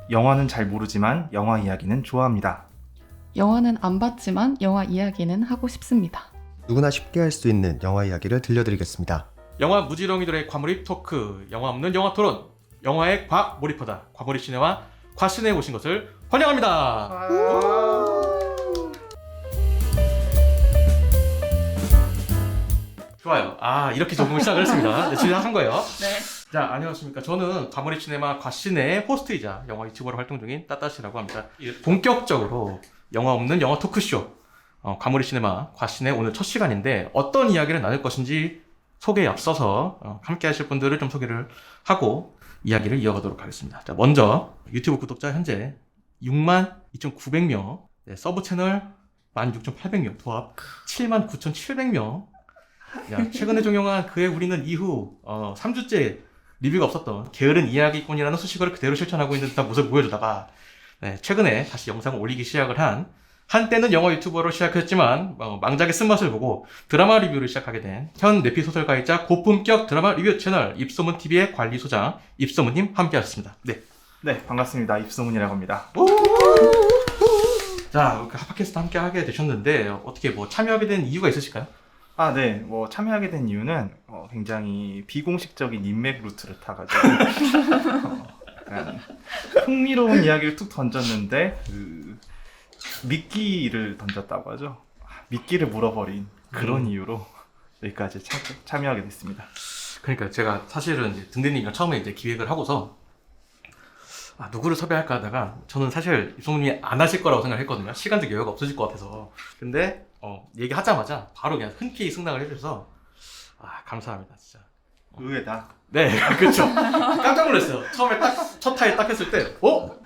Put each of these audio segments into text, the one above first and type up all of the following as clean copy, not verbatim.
영화는 잘 모르지만 영화 이야기는 좋아합니다. 영화는 안 봤지만 영화 이야기는 하고 싶습니다. 누구나 쉽게 할 수 있는 영화 이야기를 들려드리겠습니다. 영화 무지렁이들의 과몰입 토크, 영화 없는 영화 토론, 영화에 과몰입하다, 과몰입 시네와 과시네에 오신 것을 환영합니다. 좋아요. 이렇게 적응을 시작을 했습니다. 네, 시작한 거예요. 네. 자, 안녕하십니까. 저는 과몰입 시네마 과시네의 호스트이자 영화 유튜버로 활동 중인 따따시라고 합니다. 본격적으로 영화 없는 영화 토크쇼, 과몰입 시네마 과시네 오늘 첫 시간인데 어떤 이야기를 나눌 것인지 소개에 앞서서 함께 하실 분들을 좀 소개를 하고 이야기를 이어가도록 하겠습니다. 자, 먼저 유튜브 구독자 현재 62,900명, 네, 서브 채널 16,800명, 도합 79,700명. 야, 최근에 종영한 그의 우리는 이후 3주째 리뷰가 없었던 게으른 이야기꾼이라는 수식어를 그대로 실천하고 있는 듯한 모습을 보여주다가 네, 최근에 다시 영상을 올리기 시작을 한 한때는 영화 유튜버로 시작했지만 망작의 쓴맛을 보고 드라마 리뷰를 시작하게 된 현 내피 소설가이자 고품격 드라마 리뷰 채널 입소문TV의 관리소장 입소문님 함께하셨습니다. 네. 네, 반갑습니다. 입소문이라고 합니다. 자, 핫팟캐스트 함께 하게 되셨는데 어떻게 참여하게 된 이유가 있으실까요? 네, 참여하게 된 이유는 굉장히 비공식적인 인맥 루트를 타가지고 약간 흥미로운 이야기를 툭 던졌는데 미끼를 던졌다고 하죠. 미끼를 물어버린 그런 이유로 여기까지 참여하게 됐습니다. 그러니까 제가 사실은 이제 등대님이랑 처음에 이제 기획을 하고서 누구를 섭외할까 하다가 저는 사실 입소문님이 안 하실 거라고 생각했거든요. 시간적 여유가 없으실 것 같아서. 근데 얘기하자마자 바로 그냥 흔쾌히 승낙을 해주셔서 감사합니다 진짜. 의외다. 네, 그렇죠. 깜짝 놀랐어요. 처음에 첫 타에 딱 했을 때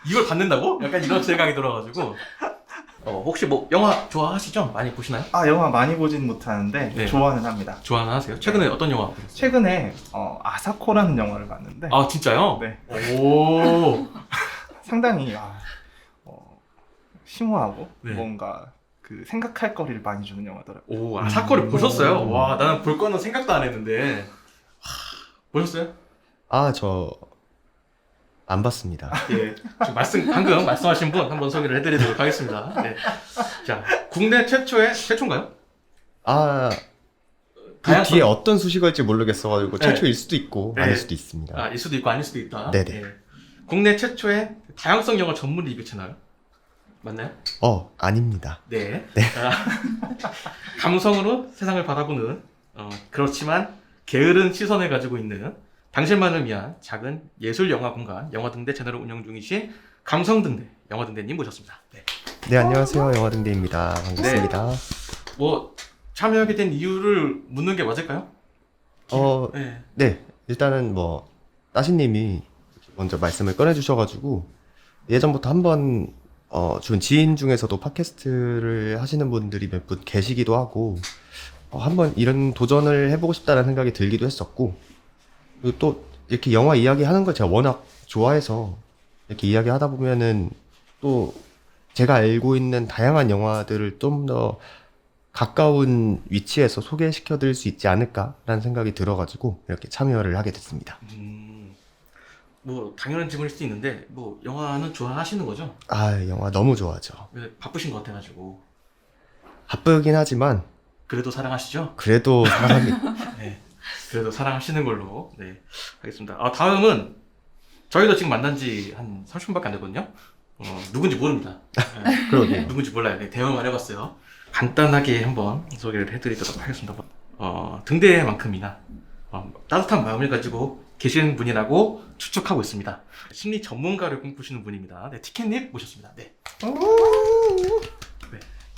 이걸 받는다고? 약간 이런 생각이 들어가지고 혹시 영화 좋아하시죠? 많이 보시나요? 영화 많이 보진 못하는데 네. 좋아는 합니다. 좋아는 하세요? 최근에 어떤 영화 보셨어요? 최근에 아사코라는 영화를 봤는데 진짜요? 네. 오. 상당히 심오하고 네. 뭔가 생각할 거리를 많이 주는 영화더라고요. 아사코를 보셨어요? 와, 나는 볼 거는 생각도 안 했는데. 보셨어요? 저 안 봤습니다. 예. 지금 방금 말씀하신 분 한번 소개를 해드리도록 하겠습니다. 네. 자, 국내 최초인가요? 그 뒤에 어떤 수식어일지 모르겠어가지고 네. 최초일 수도 있고 네. 아닐 수도 있습니다. 일 수도 있고 아닐 수도 있다. 네네. 예. 국내 최초의 다양성 영화 전문 리뷰 채널. 맞나요? 아닙니다. 네. 감성으로 세상을 바라보는 그렇지만 게으른 시선을 가지고 있는 당신만을 위한 작은 예술 영화 공간 영화등대 채널을 운영 중이신 감성등대 영화등대님 모셨습니다. 네. 네, 안녕하세요. 영화등대입니다. 반갑습니다. 참여하게 된 이유를 묻는 게 맞을까요? 네. 네, 일단은 따시님이 먼저 말씀을 꺼내주셔가지고 예전부터 한번 주변 지인 중에서도 팟캐스트를 하시는 분들이 몇 분 계시기도 하고 한번 이런 도전을 해보고 싶다는 생각이 들기도 했었고, 그리고 또 이렇게 영화 이야기 하는 걸 제가 워낙 좋아해서 이렇게 이야기 하다 보면은 또 제가 알고 있는 다양한 영화들을 좀 더 가까운 위치에서 소개시켜 드릴 수 있지 않을까라는 생각이 들어가지고 이렇게 참여를 하게 됐습니다. 당연한 질문일 수도 있는데 영화는 좋아하시는 거죠? 영화 너무 좋아하죠. 바쁘신 것 같아가지고. 바쁘긴 하지만 그래도 사랑하시죠? 그래도 사랑합니다. 네. 그래도 사랑하시는 걸로. 네. 알겠습니다. 다음은 저희도 지금 만난 지 한 30분밖에 안 됐거든요. 누군지 모릅니다. 네. 그러게요. 누군지 몰라요. 네, 대응을 해봤어요. 간단하게 한번 소개를 해드리도록 하겠습니다. 등대만큼이나 따뜻한 마음을 가지고 계시는 분이라고 추측하고 있습니다. 심리 전문가를 꿈꾸시는 분입니다. 네, 티켓님 모셨습니다. 네.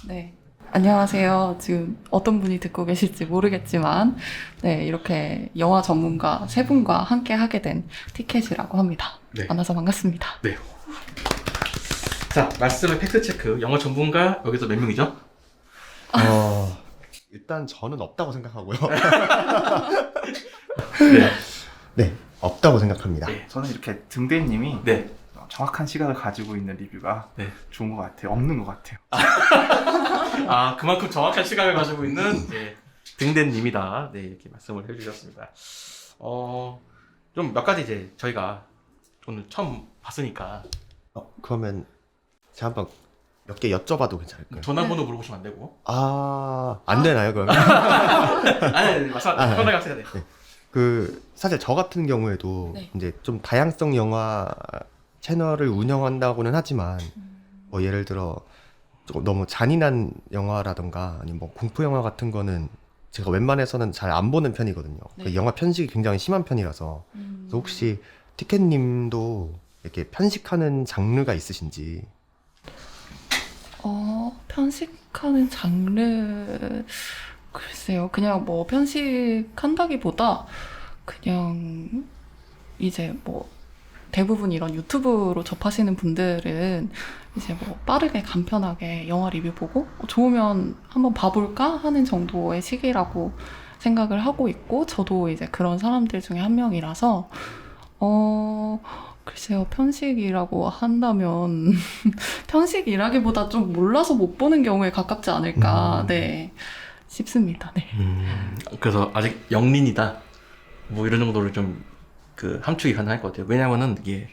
네. 안녕하세요. 지금 어떤 분이 듣고 계실지 모르겠지만, 네, 이렇게 영화 전문가 세 분과 함께 하게 된 티켓이라고 합니다. 네. 만나서 반갑습니다. 네. 자, 말씀을 팩트체크. 영화 전문가 여기서 몇 명이죠? 일단 저는 없다고 생각하고요. 네. 네, 없다고 생각합니다. 네. 저는 이렇게 등대님이 네. 정확한 시각을 가지고 있는 리뷰가 네. 좋은 것 같아요. 없는 것 같아요. 그만큼 정확한 시각을 가지고 있는 등대님이다. 네, 이렇게 말씀을 해주셨습니다. 좀 몇 가지 저희가 오늘 처음 봤으니까 그러면 제가 한번 몇 개 여쭤봐도 괜찮을까요? 전화번호 물어보시면 안 되고. 안 되나요, 그러면? 아니, 맞아. 편하게 하세요. 네. 사실 저 같은 경우에도 네. 이제 좀 다양성 영화 채널을 운영한다고는 하지만 뭐 예를 들어 조금 너무 잔인한 영화라던가 아니면 뭐 공포 영화 같은 거는 제가 웬만해서는 잘 안 보는 편이거든요. 네. 그 영화 편식이 굉장히 심한 편이라서. 그래서 혹시 티켓님도 이렇게 편식하는 장르가 있으신지? 편식하는 장르, 글쎄요. 그냥 뭐 편식한다기보다 그냥 이제 뭐 대부분 이런 유튜브로 접하시는 분들은 이제 뭐 빠르게 간편하게 영화 리뷰 보고 좋으면 한번 봐볼까 하는 정도의 시기라고 생각을 하고 있고, 저도 이제 그런 사람들 중에 한 명이라서 글쎄요, 편식이라고 한다면 편식이라기보다 좀 몰라서 못 보는 경우에 가깝지 않을까 네 싶습니다. 네. 그래서 아직 영린이다. 뭐 이런 정도로 좀 그 함축이 가능할 것 같아요. 왜냐면은 이게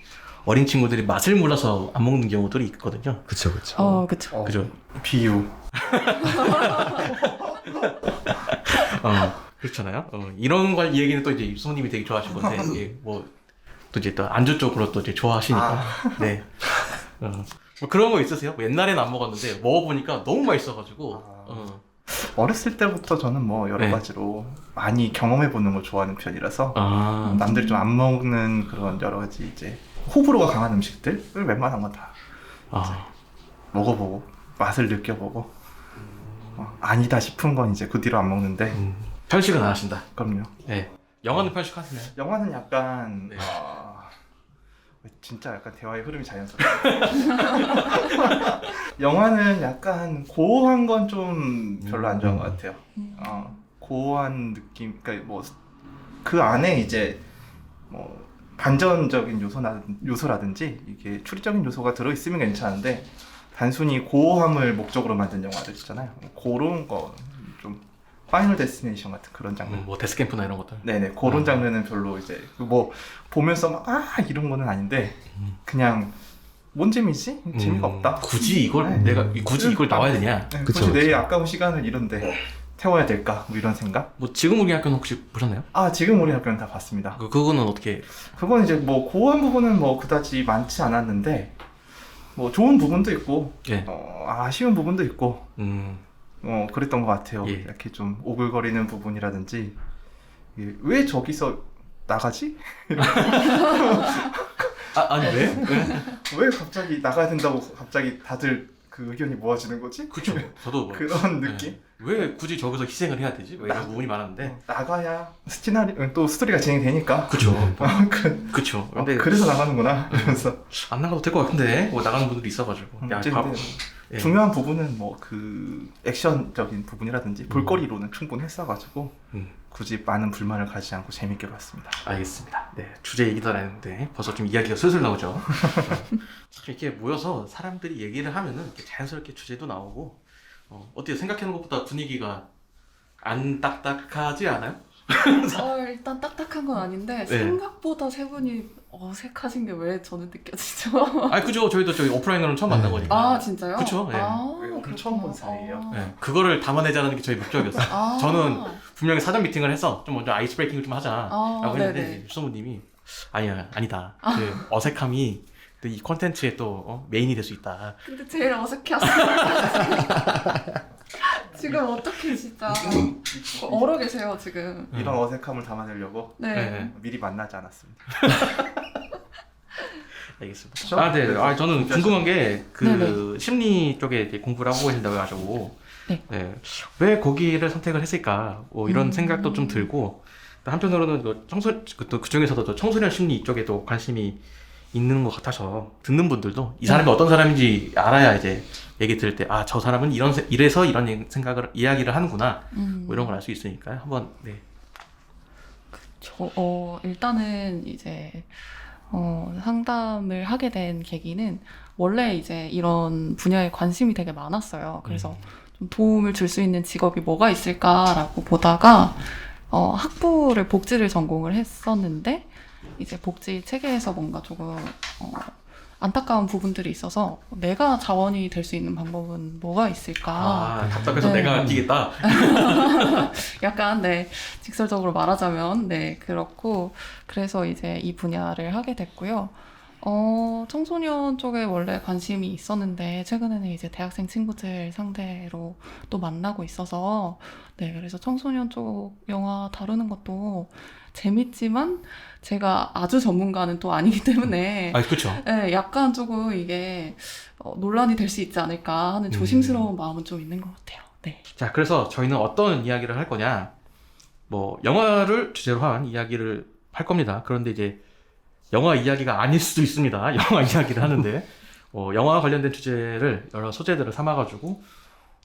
어린 친구들이 맛을 몰라서 안 먹는 경우들이 있거든요. 그쵸, 그쵸. 그쵸. 그죠? 비유. 그렇잖아요. 이런 걸 얘기는 또 이제 유수님이 되게 좋아하실 건데, 이게 뭐, 또 이제 또 안주 쪽으로 또 이제 좋아하시니까. 네. 뭐 그런 거 있으세요? 뭐 옛날에는 안 먹었는데, 먹어보니까 너무 맛있어가지고, 어렸을 때부터 저는 뭐 여러 네. 가지로 많이 경험해보는 걸 좋아하는 편이라서 남들이 좀 안 먹는 그런 여러 가지 이제 호불호가 강한 음식들을 웬만한 건 다 먹어보고 맛을 느껴보고 아니다 싶은 건 이제 그 뒤로 안 먹는데 편식은 안 하신다. 그럼요. 네. 영화는 편식하시나요? 영화는 약간 네. 진짜 약간 대화의 흐름이 자연스러워. 영화는 약간 고어한 건 좀 별로 안 좋아하는 것 같아요. 고어한 느낌, 그러니까 뭐 그 안에 이제 뭐 반전적인 요소라든지 이게 추리적인 요소가 들어 있으면 괜찮은데 단순히 고어함을 목적으로 만든 영화들 있잖아요. 그런 거 좀 파이널 데스티네이션 같은 그런 장르. 뭐 데스캠프나 이런 것들. 네네, 그런 장르는 별로 이제 뭐 보면서 막 이런 거는 아닌데 그냥 뭔 재미지? 재미가 없다. 굳이 이걸 네. 내가 굳이 이걸 나와야 되냐? 네, 그쵸, 굳이 내 그쵸. 아까운 시간을 이런데 태워야 될까? 뭐 이런 생각? 뭐 지금 우리 학교는 혹시 보셨나요? 지금 우리 학교는 다 봤습니다. 그거는 어떻게? 그건 이제 뭐 고어한 부분은 뭐 그다지 많지 않았는데 뭐 좋은 부분도 있고 예. 아쉬운 부분도 있고 그랬던 것 같아요. 예. 이렇게 좀 오글거리는 부분이라든지 왜 저기서 나가지? 아니 왜? 왜 갑자기 나가야 된다고 갑자기 다들 그 의견이 모아지는 거지? 그쵸. 저도 뭐, 그런 느낌? 왜 굳이 저기서 희생을 해야 되지? 뭐 이런 부분이 많았는데. 나가야 또 스토리가 진행되니까. 그쵸. 그, 그쵸. 근데 그래서 나가는구나. 그래서 안 나가도 될 것 같은데 뭐 나가는 분들이 있어가지고. 어쨌든 예. 중요한 부분은 뭐 그 액션적인 부분이라든지 볼거리로는 충분했어가지고 굳이 많은 불만을 가지지 않고 재밌게 봤습니다. 알겠습니다. 네, 주제 얘기도 안 했는데 벌써 좀 이야기가 슬슬 나오죠. 이렇게 모여서 사람들이 얘기를 하면은 이렇게 자연스럽게 주제도 나오고 어때요? 생각하는 것보다 분위기가 안 딱딱하지 않아요? 일단 딱딱한 건 아닌데 네. 생각보다 세 분이 어색하신 게 왜 저는 느껴지죠? 아니 그죠. 저희도 저희 오프라인으로는 처음 만난 거니까. 진짜요? 그쵸, 네. 오늘 처음 본 사이예요. 네, 그거를 담아내자는 게 저희 목적이었어요. 저는 분명히 사전 미팅을 해서 좀 먼저 아이스 브레이킹을 좀 하자라고 했는데 네네. 유소모님이 아니다. 그 어색함이 또 이 콘텐츠의 또 메인이 될 수 있다. 근데 제일 어색해하시는 지금 어떻게 진짜 얼어 계세요 지금. 이런 어색함을 담아내려고 네. 네. 미리 만나지 않았습니다. 알겠습니다. 네. 저는 궁금한 게 그 네네. 심리 쪽에 이제 공부를 하고 계신다고 해가지고 네. 왜 거기를 선택을 했을까? 뭐 이런 생각도 좀 들고 또 한편으로는 또 그중에서도 또 청소년 심리 쪽에도 관심이 있는 것 같아서 듣는 분들도 이 사람이 어떤 사람인지 알아야 이제 얘기 들을 때 저 사람은 이래서 이런 생각을 이야기를 하는구나 뭐 이런 걸 알 수 있으니까요. 한번 일단은 이제 상담을 하게 된 계기는 원래 이제 이런 분야에 관심이 되게 많았어요. 그래서 좀 도움을 줄 수 있는 직업이 뭐가 있을까라고 보다가 학부를 복지를 전공을 했었는데 이제 복지 체계에서 뭔가 조금 안타까운 부분들이 있어서 내가 자원이 될 수 있는 방법은 뭐가 있을까? 아, 답답해서 네. 내가 뛰겠다. 약간 네 직설적으로 말하자면 네 그렇고 그래서 이제 이 분야를 하게 됐고요. 청소년 쪽에 원래 관심이 있었는데 최근에는 이제 대학생 친구들 상대로 또 만나고 있어서 네 그래서 청소년 쪽 영화 다루는 것도 재밌지만 제가 아주 전문가는 또 아니기 때문에 아, 그렇죠. 네, 약간 조금 이게 논란이 될 수 있지 않을까 하는 조심스러운 마음은 좀 있는 것 같아요. 네. 자, 그래서 저희는 어떤 이야기를 할 거냐? 뭐 영화를 주제로 한 이야기를 할 겁니다. 그런데 이제 영화 이야기가 아닐 수도 있습니다. 영화 이야기를 하는데 영화와 관련된 주제를 여러 소재들을 삼아가지고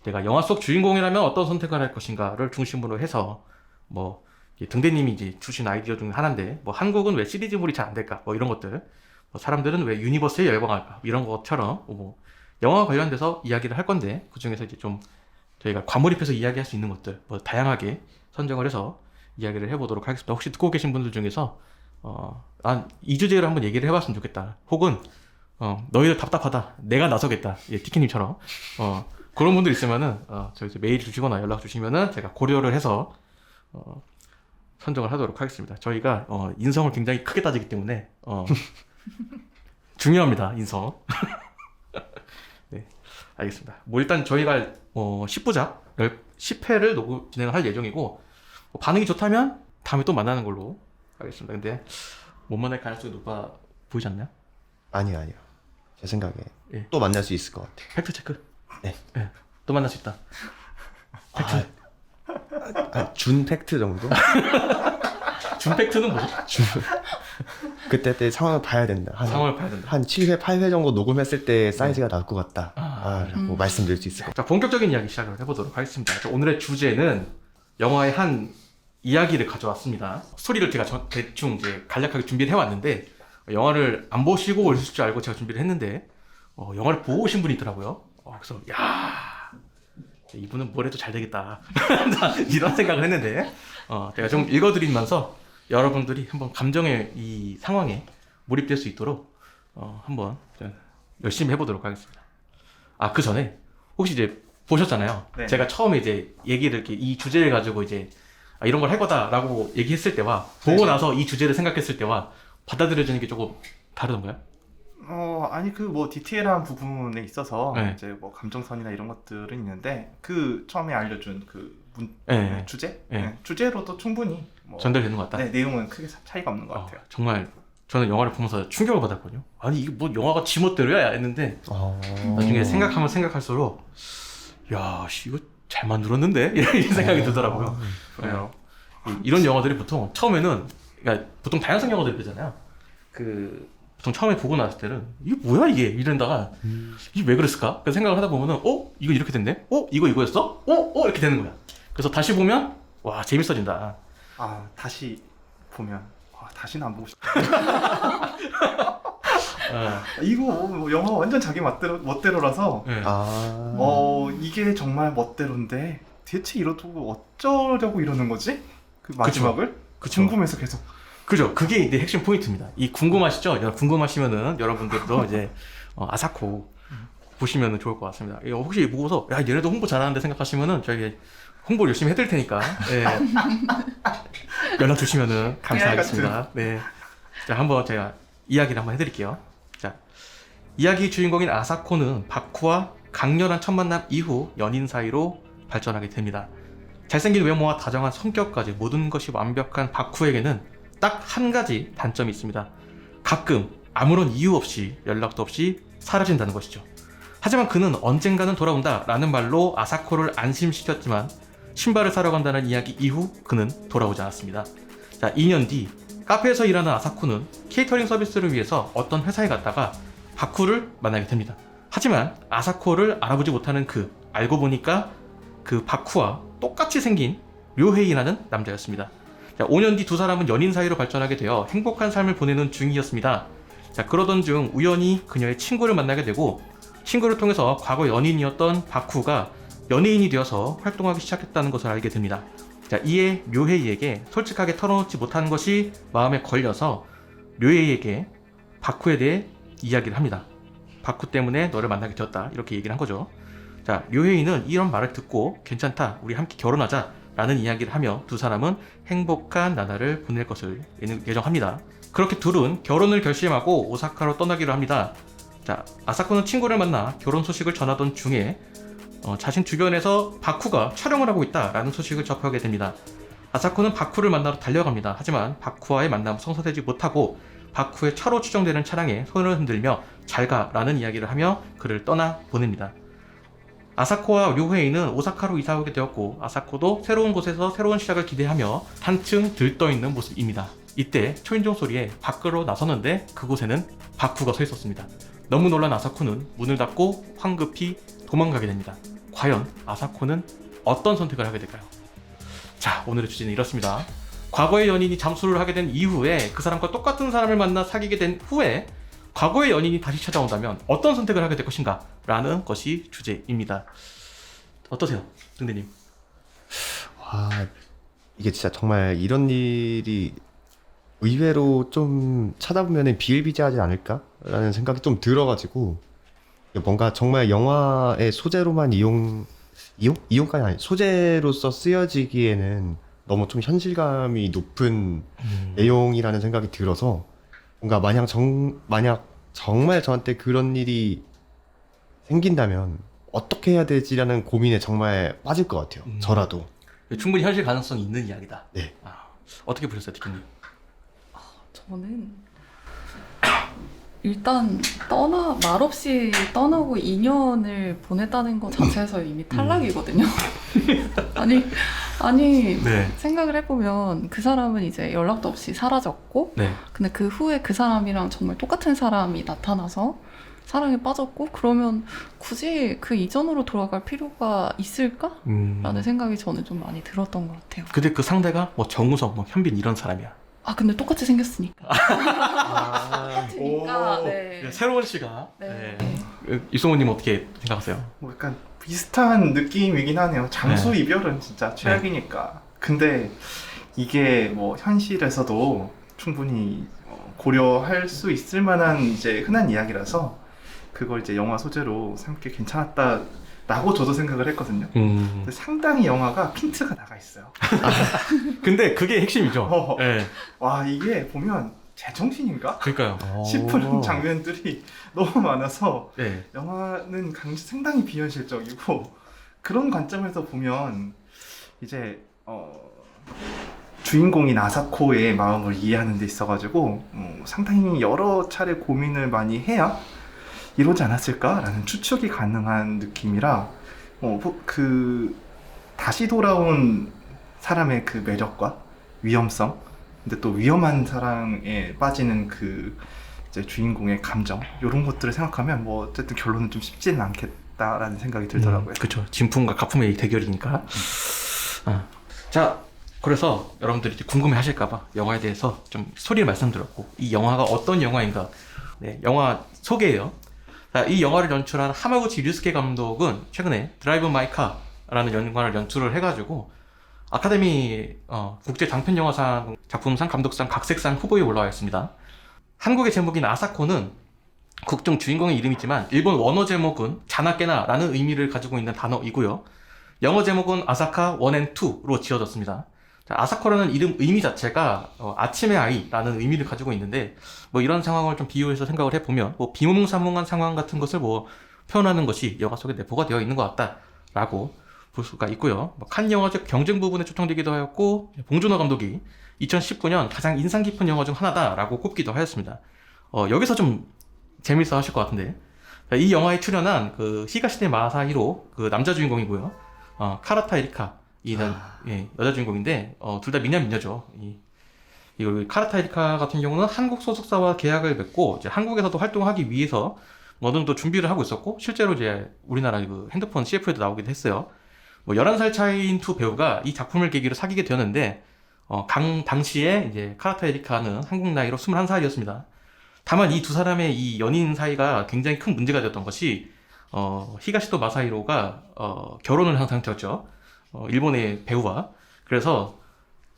내가 영화 속 주인공이라면 어떤 선택을 할 것인가를 중심으로 해서 뭐 등대님이 이제 주신 아이디어 중 하나인데 뭐 한국은 왜 시리즈물이 잘 안 될까? 뭐 이런 것들. 뭐 사람들은 왜 유니버스에 열광할까? 이런 것처럼 뭐 영화와 관련돼서 이야기를 할 건데 그 중에서 이제 좀 저희가 과몰입해서 이야기할 수 있는 것들 뭐 다양하게 선정을 해서 이야기를 해보도록 하겠습니다. 혹시 듣고 계신 분들 중에서 난 이 주제를 한번 얘기를 해봤으면 좋겠다. 혹은 너희들 답답하다. 내가 나서겠다. 예, 티키님처럼 그런 분들 있으면은 저희 메일 주시거나 연락 주시면은 제가 고려를 해서 선정을 하도록 하겠습니다. 저희가 인성을 굉장히 크게 따지기 때문에 중요합니다. 인성. 네, 알겠습니다. 뭐 일단 저희가 10부작 10회를 진행을 할 예정이고 반응이 좋다면 다음에 또 만나는 걸로 하겠습니다. 근데 못 만날 가능성이 높아 보이지 않나요? 아니요. 제 생각에 예. 또 만날 수 있을 것 같아요. 팩트 체크. 네. 네. 또 만날 수 있다. 준 팩트 정도? 준 팩트는 뭐죠? 그때 상황을 봐야 된다. 상황을 봐야 된다. 한 7회, 8회 정도 녹음했을 때 사이즈가 나올 것 같다. 라고 말씀드릴 수 있을 것 자, 본격적인 이야기 시작을 해보도록 하겠습니다. 자, 오늘의 주제는 영화의 한 이야기를 가져왔습니다. 스토리를 제가 대충 이제 간략하게 준비를 해왔는데 영화를 안 보시고 오실 줄 알고 제가 준비를 했는데 영화를 보고 오신 분이 있더라고요. 그래서 야 이분은 뭘 해도 잘 되겠다 이런 생각을 했는데 제가 좀 읽어드리면서 여러분들이 한번 감정의 이 상황에 몰입될 수 있도록 한번 열심히 해보도록 하겠습니다. 그 전에 혹시 이제 보셨잖아요. 네. 제가 처음에 이제 얘기를 이렇게 이 주제를 가지고 이제 이런 걸 할 거다라고 얘기했을 때와 보고 나서 이 주제를 생각했을 때와 받아들여지는 게 조금 다르던가요? 아니 그 뭐 디테일한 부분에 있어서 네. 이제 뭐 감정선이나 이런 것들은 있는데 그 처음에 알려준 그 네. 주제 네. 주제로도 충분히 뭐 전달되는 것 같다? 네, 내용은 크게 차이가 없는 것 같아요. 정말 저는 영화를 보면서 충격을 받았거든요. 아니 이게 뭐 영화가 지멋대로야 했는데 나중에 생각하면 생각할수록 야 이거 잘 만들었는데 이런 생각이 들더라고요. 그래요. 이런 영화들이 보통 처음에는 그러니까 보통 다양성 영화들이 그러잖아요. 보통 처음에 보고 나왔을 때는 이게 뭐야 이게 이런다가 이게 왜 그랬을까? 그 생각을 하다 보면은 이거 이렇게 됐네? 이거 이거였어? 이렇게 되는 거야. 그래서 다시 보면 와 재밌어진다. 다시 보면 다시는 안 보고 싶다. 이거 뭐 영화 완전 자기 멋대로라서 네. 이게 정말 멋대로인데 대체 이러고 어쩌려고 이러는 거지? 그 마지막을? 그쵸. 궁금해서 계속. 그죠. 그게 이제 핵심 포인트입니다. 이 궁금하시죠? 궁금하시면은 여러분들도 이제 아사코 보시면은 좋을 것 같습니다. 이거 혹시 보고서 야 얘네도 홍보 잘하는데 생각하시면은 저희 홍보 열심히 해드릴 테니까 연락 주시면은 감사하겠습니다. 네. 자 한번 제가 이야기를 한번 해드릴게요. 자 이야기 주인공인 아사코는 바쿠와 강렬한 첫 만남 이후 연인 사이로 발전하게 됩니다. 잘생긴 외모와 다정한 성격까지 모든 것이 완벽한 바쿠에게는 딱 한 가지 단점이 있습니다. 가끔 아무런 이유 없이 연락도 없이 사라진다는 것이죠. 하지만 그는 언젠가는 돌아온다 라는 말로 아사코를 안심시켰지만 신발을 사러 간다는 이야기 이후 그는 돌아오지 않았습니다. 자, 2년 뒤 카페에서 일하는 아사코는 케이터링 서비스를 위해서 어떤 회사에 갔다가 바쿠를 만나게 됩니다. 하지만 아사코를 알아보지 못하는 알고 보니까 그 바쿠와 똑같이 생긴 료헤이라는 남자였습니다. 자, 5년 뒤 두 사람은 연인 사이로 발전하게 되어 행복한 삶을 보내는 중이었습니다. 자, 그러던 중 우연히 그녀의 친구를 만나게 되고 친구를 통해서 과거 연인이었던 바쿠가 연예인이 되어서 활동하기 시작했다는 것을 알게 됩니다. 자, 이에 료헤이에게 솔직하게 털어놓지 못하는 것이 마음에 걸려서 료헤이에게 바쿠에 대해 이야기를 합니다. 바쿠 때문에 너를 만나게 되었다. 이렇게 얘기를 한 거죠. 자, 료헤이는 이런 말을 듣고 괜찮다. 우리 함께 결혼하자. 라는 이야기를 하며 두 사람은 행복한 나날을 보낼 것을 예정합니다. 그렇게 둘은 결혼을 결심하고 오사카로 떠나기로 합니다. 자, 아사코는 친구를 만나 결혼 소식을 전하던 중에 자신 주변에서 바쿠가 촬영을 하고 있다라는 소식을 접하게 됩니다. 아사코는 바쿠를 만나러 달려갑니다. 하지만 바쿠와의 만남은 성사되지 못하고 바쿠의 차로 추정되는 차량에 손을 흔들며 잘가라는 이야기를 하며 그를 떠나 보냅니다. 아사코와 료헤이는 오사카로 이사오게 되었고 아사코도 새로운 곳에서 새로운 시작을 기대하며 한층 들떠있는 모습입니다. 이때 초인종 소리에 밖으로 나서는데 그곳에는 바쿠가 서 있었습니다. 너무 놀란 아사코는 문을 닫고 황급히 도망가게 됩니다. 과연 아사코는 어떤 선택을 하게 될까요? 자, 오늘의 주제는 이렇습니다. 과거의 연인이 잠수를 하게 된 이후에 그 사람과 똑같은 사람을 만나 사귀게 된 후에 과거의 연인이 다시 찾아온다면 어떤 선택을 하게 될 것인가? 라는 것이 주제입니다. 어떠세요, 등대님? 와, 이게 진짜 정말 이런 일이 의외로 좀 찾아보면 비일비재하지 않을까라는 생각이 좀 들어가지고 뭔가 정말 영화의 소재로만 이용까지 아니 소재로서 쓰여지기에는 너무 좀 현실감이 높은 내용이라는 생각이 들어서 뭔가 만약 정말 저한테 그런 일이 생긴다면 어떻게 해야 되지라는 고민에 정말 빠질 것 같아요. 저라도. 충분히 현실 가능성이 있는 이야기다. 네. 어떻게 보셨어요, 디키님? 저는 일단 말없이 떠나고 2년을 보냈다는 것 자체에서 이미 탈락이거든요. 아니 네. 생각을 해보면 그 사람은 이제 연락도 없이 사라졌고 네. 근데 그 후에 그 사람이랑 정말 똑같은 사람이 나타나서 사랑에 빠졌고 그러면 굳이 그 이전으로 돌아갈 필요가 있을까? 라는 생각이 저는 좀 많이 들었던 것 같아요. 근데 그 상대가 뭐 정우성, 뭐 현빈 이런 사람이야. 근데 똑같이 생겼으니까. 오. 네. 새로운 시각. 네. 이승호님 어떻게 생각하세요? 뭐 약간 비슷한 느낌이긴 하네요. 장수 네. 이별은 진짜 최악이니까. 근데 이게 뭐 현실에서도 충분히 고려할 수 있을 만한 이제 흔한 이야기라서 그걸 이제 영화 소재로 삼기 괜찮았다라고 저도 생각을 했거든요. 근데 상당히 영화가 핀트가 나가 있어요. 근데 그게 핵심이죠. 네. 와, 이게 보면 제정신인가? 그러니까요. 싶은 장면들이 너무 많아서 네. 영화는 상당히 비현실적이고 그런 관점에서 보면 이제 주인공인 아사코의 마음을 이해하는 데 있어가지고 상당히 여러 차례 고민을 많이 해야 이러지 않았을까라는 추측이 가능한 느낌이라 그 다시 돌아온 사람의 그 매력과 위험성, 근데 또 위험한 사랑에 빠지는 그 이제 주인공의 감정 이런 것들을 생각하면 뭐 어쨌든 결론은 좀 쉽지는 않겠다라는 생각이 들더라고요. 그렇죠. 진품과 가품의 대결이니까. 자, 그래서 여러분들이 이제 궁금해하실까봐 영화에 대해서 좀 스토리를 말씀드렸고 이 영화가 어떤 영화인가. 네, 영화 소개예요. 자, 이 영화를 연출한 하마구치 류스케 감독은 최근에 드라이브 마이 카라는 영화를 연출을 해가지고 아카데미 국제 장편영화상, 작품상, 감독상, 각색상 후보에 올라와 있습니다. 한국의 제목인 아사코는 국중 주인공의 이름이지만 일본 원어 제목은 자나케나라는 의미를 가지고 있는 단어이고요. 영어 제목은 아사카 1&2로 지어졌습니다. 자, 아사코라는 이름 의미 자체가 아침의 아이라는 의미를 가지고 있는데 뭐 이런 상황을 좀 비유해서 생각을 해보면 뭐 비몽사몽한 상황 같은 것을 뭐 표현하는 것이 영화 속에 내포가 되어 있는 것 같다라고 볼 수가 있고요. 칸 영화제 경쟁 부분에 초청되기도 하였고 봉준호 감독이 2019년 가장 인상 깊은 영화 중 하나다라고 꼽기도 하였습니다. 여기서 좀 재밌어 하실 것 같은데 이 영화에 출연한 그 히가시네 마사히로 그 남자 주인공이고요. 카라타 에리카 이는 여자 주인공인데 둘 다 미녀죠. 이 카라타 에리카 같은 경우는 한국 소속사와 계약을 맺고 이제 한국에서도 활동하기 위해서 어느 정도 준비를 하고 있었고 실제로 이제 우리나라 그 핸드폰 CF에도 나오기도 했어요. 뭐 11살 차이인 두 배우가 이 작품을 계기로 사귀게 되었는데 당시에 이제 카라타 에리카는 한국 나이로 21살이었습니다. 다만 이 두 사람의 이 연인 사이가 굉장히 큰 문제가 되었던 것이 히가시토 마사히로가 결혼을 한 상태였죠. 일본의 배우와. 그래서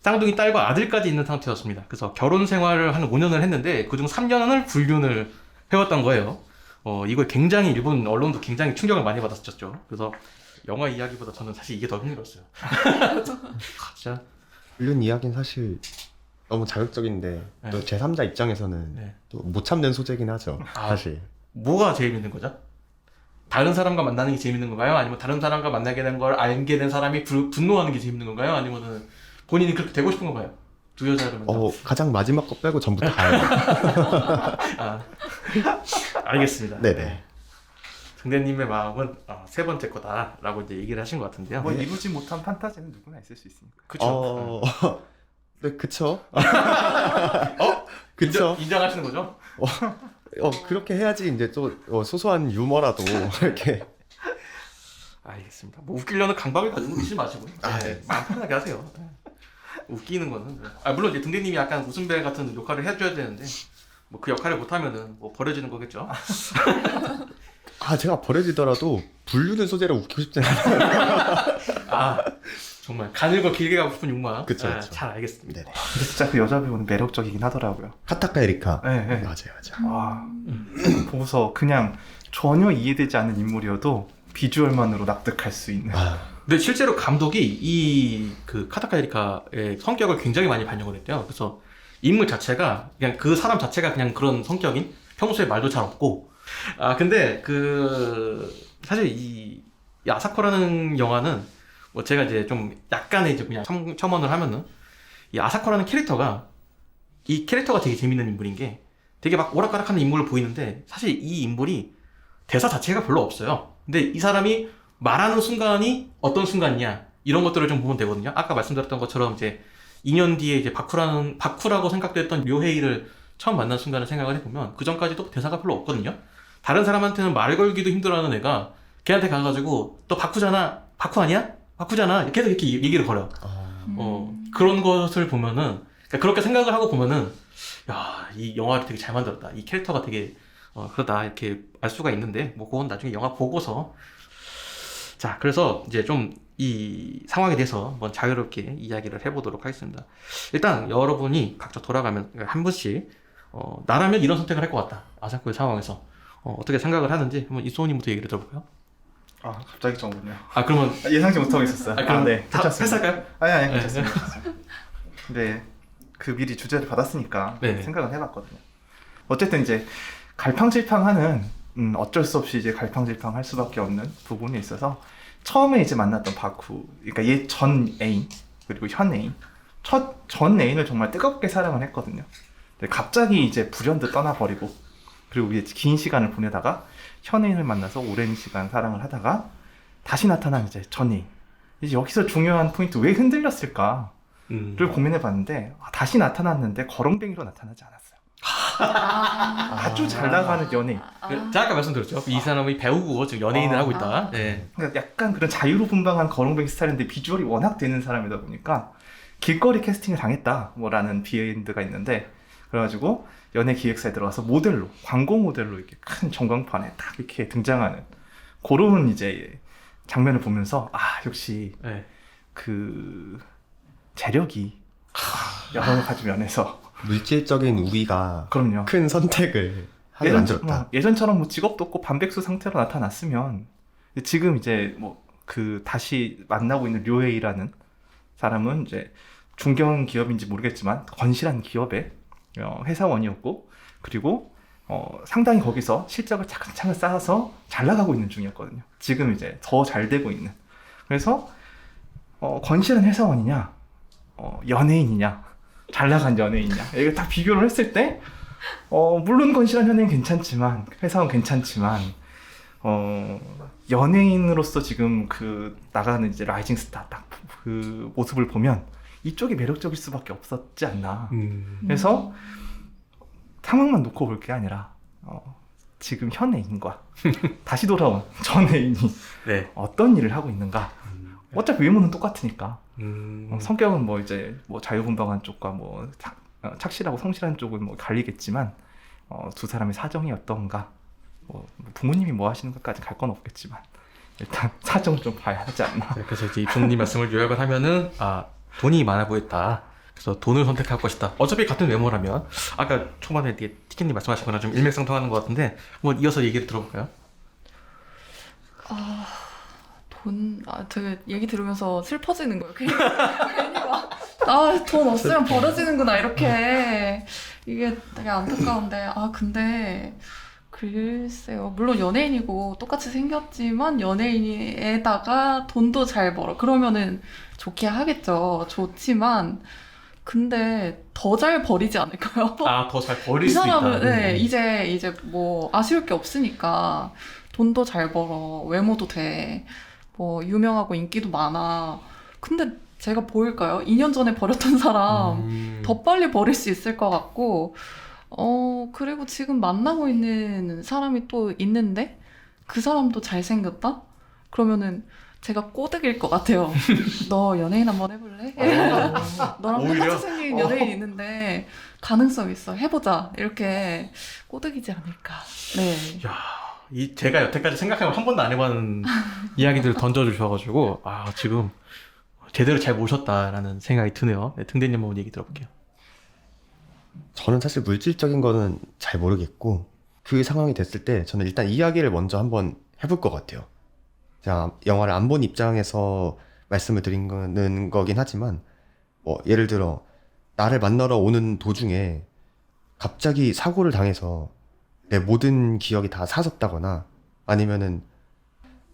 쌍둥이 딸과 아들까지 있는 상태였습니다. 그래서 결혼 생활을 한 5년을 했는데 그중 3년을 불륜을 해왔던 거예요. 이거 굉장히 일본 언론도 굉장히 충격을 많이 받았었죠. 그래서 영화 이야기보다 저는 사실 이게 더 흥미로웠어요. 진짜. 불륜 이야기는 사실 너무 자극적인데 네. 또 제3자 입장에서는 네. 또 못 참는 소재긴 하죠. 아. 사실. 뭐가 재밌는 거죠? 다른 사람과 만나는 게 재밌는 건가요? 아니면 다른 사람과 만나게 된 걸 알게 된 사람이 분노하는 게 재밌는 건가요? 아니면은 본인이 그렇게 되고 싶은 건가요? 두 여자를 만나. 가장 마지막 거 빼고 전부 다예요. 아, 알겠습니다. 네네. 등대님의 마음은 세 번째 거다라고 이제 얘기를 하신 것 같은데요. 뭐 이루지 못한 판타지는 누구나 있을 수 있으니까. 그쵸? 네, 그쵸. 그쵸. 인정하시는 거죠? 그렇게 해야지 이제 또 소소한 유머라도 이렇게. 알겠습니다. 뭐 웃기려는 강박을 가지고 계시지 마시고요. 네. 마음 편하게 하세요. 네. 웃기는 거는 물론 이제 등대님이 약간 웃음배 같은 역할을 해줘야 되는데 뭐 그 역할을 못하면은 뭐 버려지는 거겠죠. 제가 버려지더라도 불륜을 소재로 웃기고 싶지 않아요. 정말 가늘고 길게 가고 싶은 욕망. 그쵸, 그쵸. 잘 알겠습니다. 네네. 근데 진짜 그 여자 배우는 매력적이긴 하더라고요. 카타카 에리카. 네, 네. 맞아요. 와, 보고서 그냥 전혀 이해되지 않는 인물이어도 비주얼만으로 납득할 수 있는. 근데 실제로 감독이 이 그 카타카 에리카의 성격을 굉장히 많이 반영을 했대요. 그래서 인물 자체가 그냥 그 사람 자체가 그냥 그런 성격인 평소에 말도 잘 없고 근데 사실 이 아사코라는 영화는 뭐 제가 이제 좀 약간의 이제 그냥 첨언을 하면은 이 아사코라는 캐릭터가 되게 재밌는 인물인 게 되게 막 오락가락하는 인물을 보이는데 사실 이 인물이 대사 자체가 별로 없어요. 근데 이 사람이 말하는 순간이 어떤 순간이냐 이런 것들을 좀 보면 되거든요. 아까 말씀드렸던 것처럼 이제 2년 뒤에 이제 바쿠라고 생각됐던 묘헤이를 처음 만난 순간을 생각을 해보면 그 전까지도 대사가 별로 없거든요. 다른 사람한테는 말 걸기도 힘들어하는 애가 걔한테 가가지고 너 바쿠잖아, 바쿠 아니야? 바쿠잖아. 계속 이렇게 얘기를 걸어요. 그런 것을 보면은 그러니까 그렇게 생각을 하고 보면은 야, 이 영화를 되게 잘 만들었다. 이 캐릭터가 되게 그러다 이렇게 알 수가 있는데 뭐 그건 나중에 영화 보고서 자 그래서 이제 좀 이 상황에 대해서 한번 자유롭게 이야기를 해보도록 하겠습니다. 일단 여러분이 각자 돌아가면 한 분씩 나라면 이런 선택을 할 것 같다. 아사코의 상황에서 어떻게 생각을 하는지 한번 이소호님부터 얘기를 들어볼까요? 갑자기 정군요. 그러면 예상치 못하고 있었어요. 그럼 네, 다 패스할까요? 아니 네. 괜찮습니다. 근데 그 미리 주제를 받았으니까 네. 생각을 해봤거든요. 어쨌든 이제 갈팡질팡하는 어쩔 수 없이 이제 갈팡질팡할 수밖에 없는 부분이 있어서 처음에 이제 만났던 바쿠, 그러니까 얘 전 애인 그리고 현 애인, 전 애인을 정말 뜨겁게 사랑을 했거든요. 근데 갑자기 이제 불현듯 떠나버리고 그리고 이제 긴 시간을 보내다가 현 애인을 만나서 오랜 시간 사랑을 하다가 다시 나타난 이제 전 애인. 이제 여기서 중요한 포인트 왜 흔들렸을까를 고민해봤는데 다시 나타났는데 거렁뱅이로 나타나지 않았어요. 아주 잘 나가는 연예인. 제가 아까 말씀드렸죠. 이 사람이 배우고 지금 연예인을 하고 있다. 네. 그러니까 약간 그런 자유분방한 거렁뱅이 스타일인데 비주얼이 워낙 되는 사람이다 보니까 길거리 캐스팅을 당했다 뭐라는 비하인드가 있는데 그래가지고 연예 기획사에 들어가서 모델로 광고 모델로 이렇게 큰 전광판에 딱 이렇게 등장하는 그런 이제 장면을 보면서 역시 네. 그 재력이 여러 가지 면에서 물질적인 우위가 그럼요. 큰 선택을 하게 만들었다. 예전처럼 뭐 직업도 없고 반백수 상태로 나타났으면 지금 이제 뭐 그 다시 만나고 있는 료헤이라는 사람은 이제 중견 기업인지 모르겠지만 건실한 기업의 회사원이었고 그리고 상당히 거기서 실적을 차근차근 쌓아서 잘 나가고 있는 중이었거든요. 지금 이제 더 잘 되고 있는. 그래서 건실한 회사원이냐, 연예인이냐, 잘 나간 연예인이냐 이거 다 비교를 했을 때 물론 건실한 연예인 괜찮지만 회사원 괜찮지만 연예인으로서 지금 그 나가는 이제 라이징 스타 딱 그 모습을 보면 이쪽이 매력적일 수밖에 없었지 않나. 그래서 상황만 놓고 볼 게 아니라 지금 현 애인과 다시 돌아온 전 애인이 네. 어떤 일을 하고 있는가. 어차피 외모는 똑같으니까. 성격은 뭐 이제 뭐 자유분방한 쪽과 뭐 착실하고 성실한 쪽은 뭐 갈리겠지만 두 사람의 사정이 어떤가. 뭐 부모님이 뭐 하시는 것까지 갈 건 없겠지만 일단 사정을 좀 봐야 하지 않나. 그래서 이제 이풍님 말씀을 요약을 하면은 돈이 많아 보였다. 그래서 돈을 선택할 것이다. 어차피 같은 외모라면 아까 초반에 티켓님 말씀하신 거랑 좀 일맥상통하는 것 같은데 한번 이어서 얘기를 들어볼까요? 되게 얘기 들으면서 슬퍼지는 거예요. 괜히 막, 돈 없으면 버려지는구나, 이렇게. 이게 되게 안타까운데, 근데, 글쎄요. 물론 연예인이고 똑같이 생겼지만, 연예인에다가 돈도 잘 벌어. 그러면은 좋게 하겠죠. 좋지만, 근데 더 잘 버리지 않을까요? 더 잘 버릴 이 수 사람은, 있다. 네, 이제 뭐, 아쉬울 게 없으니까, 돈도 잘 벌어, 외모도 돼, 뭐, 유명하고 인기도 많아. 근데 제가 보일까요? 2년 전에 버렸던 사람, 더 빨리 버릴 수 있을 것 같고, 그리고 지금 만나고 있는 사람이 또 있는데, 그 사람도 잘생겼다? 그러면은, 제가 꼬득일 것 같아요. 너 연예인 한번 해볼래? 너랑 오히려? 똑같이 생긴 연예인 있는데 가능성 있어. 해보자. 이렇게 꼬득이지 않을까. 네. 야, 제가 여태까지 생각하면 한 번도 안 해봤는 이야기들을 던져주셔가지고 지금 제대로 잘 모셨다라는 생각이 드네요. 네, 등대님 한번 얘기 들어볼게요. 저는 사실 물질적인 거는 잘 모르겠고 그 상황이 됐을 때 저는 일단 이야기를 먼저 한번 해볼 것 같아요. 제가 영화를 안 본 입장에서 말씀을 드리는 거긴 하지만 뭐 예를 들어 나를 만나러 오는 도중에 갑자기 사고를 당해서 내 모든 기억이 다 사라졌다거나 아니면은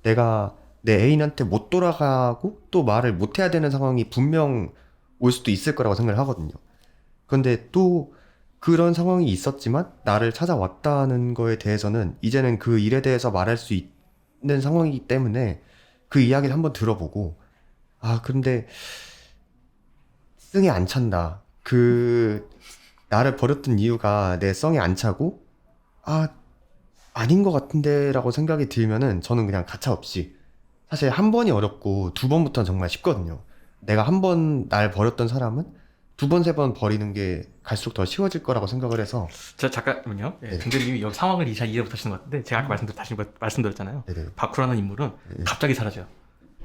내가 내 애인한테 못 돌아가고 또 말을 못 해야 되는 상황이 분명 올 수도 있을 거라고 생각을 하거든요. 그런데 또 그런 상황이 있었지만 나를 찾아왔다는 거에 대해서는 이제는 그 일에 대해서 말할 수 있는 상황이기 때문에 그 이야기를 한번 들어보고 근데 성에 안 찬다. 나를 버렸던 이유가 내 성에 안 차고 아닌 것 같은데 라고 생각이 들면은 저는 그냥 가차없이 사실 한 번이 어렵고 두 번부터는 정말 쉽거든요. 내가 한 번 날 버렸던 사람은 두 번, 세 번 버리는 게 갈수록 더 쉬워질 거라고 생각을 해서 잠깐만요. 네. 등대님이 여기 상황을 잘 이해 못하시는 것 같은데 제가 아까 다시 말씀드렸잖아요. 네네. 바쿠라는 인물은 네. 갑자기 사라져요.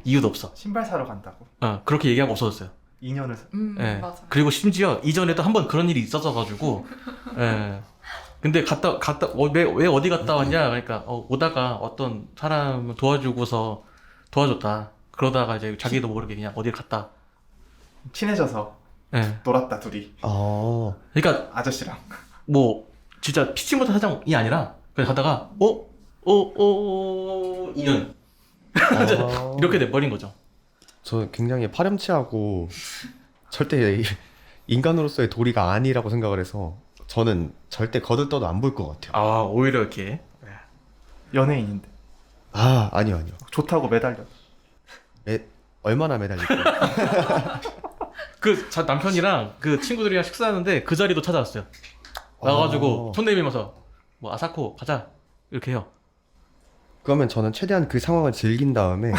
이유도 없어. 신발 사러 간다고. 그렇게 얘기하고 없어졌어요. 2년을 예. 맞아. 그리고 심지어 이전에도 한 번 그런 일이 있었어가지고, 예. 근데 왜 어디 갔다 왔냐? 그러니까, 오다가 어떤 사람 도와주고서 도와줬다. 그러다가 이제 자기도 모르게 그냥 어딜 갔다. 친해져서 예. 놀았다 둘이. 그러니까, 아저씨랑. 뭐, 진짜 피치 못한 사장이 아니라, 그냥 가다가, 2년. 이렇게 돼버린 거죠. 저 굉장히 파렴치하고 절대 인간으로서의 도리가 아니라고 생각을 해서 저는 절대 거들떠도 안 볼 것 같아요. 오히려 이렇게. 연예인인데. 아니요. 좋다고 매달려. 얼마나 매달릴까요? 남편이랑 그 친구들이랑 식사하는데 그 자리도 찾아왔어요. 나가가지고 손 내밀면서 뭐 아사코 가자 이렇게 해요. 그러면 저는 최대한 그 상황을 즐긴 다음에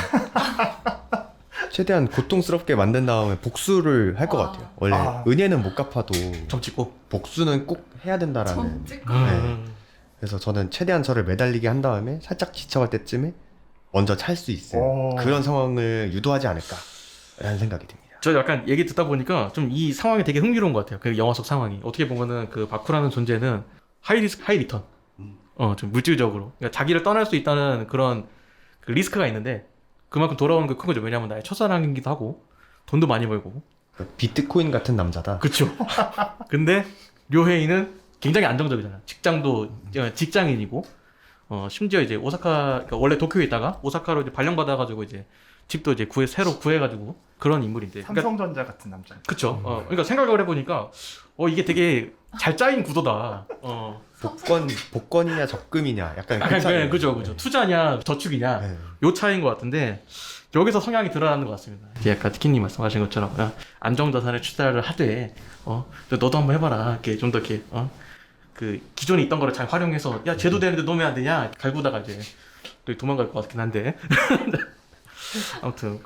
최대한 고통스럽게 만든 다음에 복수를 할 것 같아요. 원래 은혜는 못 갚아도 점 찍고 복수는 꼭 해야 된다라는. 전 찍고. 그래서 저는 최대한 저를 매달리게 한 다음에 살짝 지쳐갈 때쯤에 먼저 찰 수 있을 그런 상황을 유도하지 않을까라는 생각이 듭니다. 저 약간 얘기 듣다 보니까 좀 이 상황이 되게 흥미로운 것 같아요. 그 영화 속 상황이 어떻게 보면은 그 바쿠라는 존재는 하이 리스크 하이 리턴. 좀 물질적으로 그러니까 자기를 떠날 수 있다는 그런 그 리스크가 있는데 그만큼 돌아오는 게 큰 거죠. 왜냐하면 나의 첫사랑이기도 하고 돈도 많이 벌고. 비트코인 같은 남자다. 그쵸. 근데 료헤이는 굉장히 안정적이잖아. 직장도 직장인이고, 심지어 이제 그러니까 원래 도쿄에 있다가 오사카로 이제 발령받아가지고 이제 집도 이제 새로 구해가지고 그런 인물인데. 삼성전자 같은 남자. 그쵸. 그러니까 생각을 해보니까 이게 되게 잘 짜인 구도다. 복권이냐 적금이냐 약간 그 차이. 그죠. 투자냐 저축이냐 네. 요 차이인 것 같은데 여기서 성향이 드러나는 것 같습니다. 이제 아까 티키님 말씀하신 것처럼 안정자산을 투자를 하되 너도 한번 해봐라. 이렇게 좀 더 이렇게 그 기존에 있던 거를 잘 활용해서 야 쟤도 되는데 너 왜 안 되냐 갈구다가 이제 도망갈 것 같긴 한데 아무튼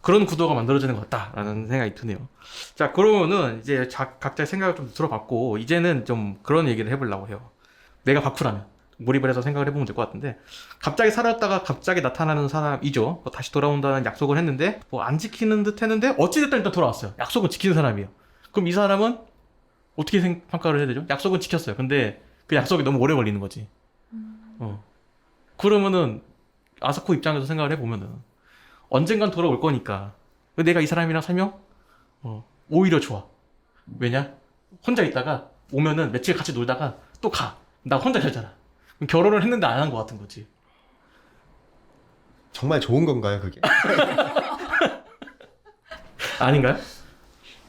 그런 구도가 만들어지는 것 같다라는 생각이 드네요. 자, 그러면은 이제 각자의 생각을 좀 들어봤고 이제는 좀 그런 얘기를 해보려고 해요. 내가 바쿠라면 몰입을 해서 생각을 해보면 될 것 같은데 갑자기 사라졌다가 갑자기 나타나는 사람이죠. 다시 돌아온다는 약속을 했는데 안 지키는 듯 했는데 어찌됐든 일단 돌아왔어요. 약속은 지키는 사람이에요. 그럼 이 사람은 어떻게 평가를 해야 되죠? 약속은 지켰어요. 근데 그 약속이 너무 오래 걸리는 거지. 그러면은 아사코 입장에서 생각을 해보면은 언젠간 돌아올 거니까 내가 이 사람이랑 살면 오히려 좋아. 왜냐? 혼자 있다가 오면은 며칠 같이 놀다가 또 가. 나 혼자 살잖아. 그럼 결혼을 했는데 안 한 것 같은 거지. 정말 좋은 건가요, 그게? 아닌가요?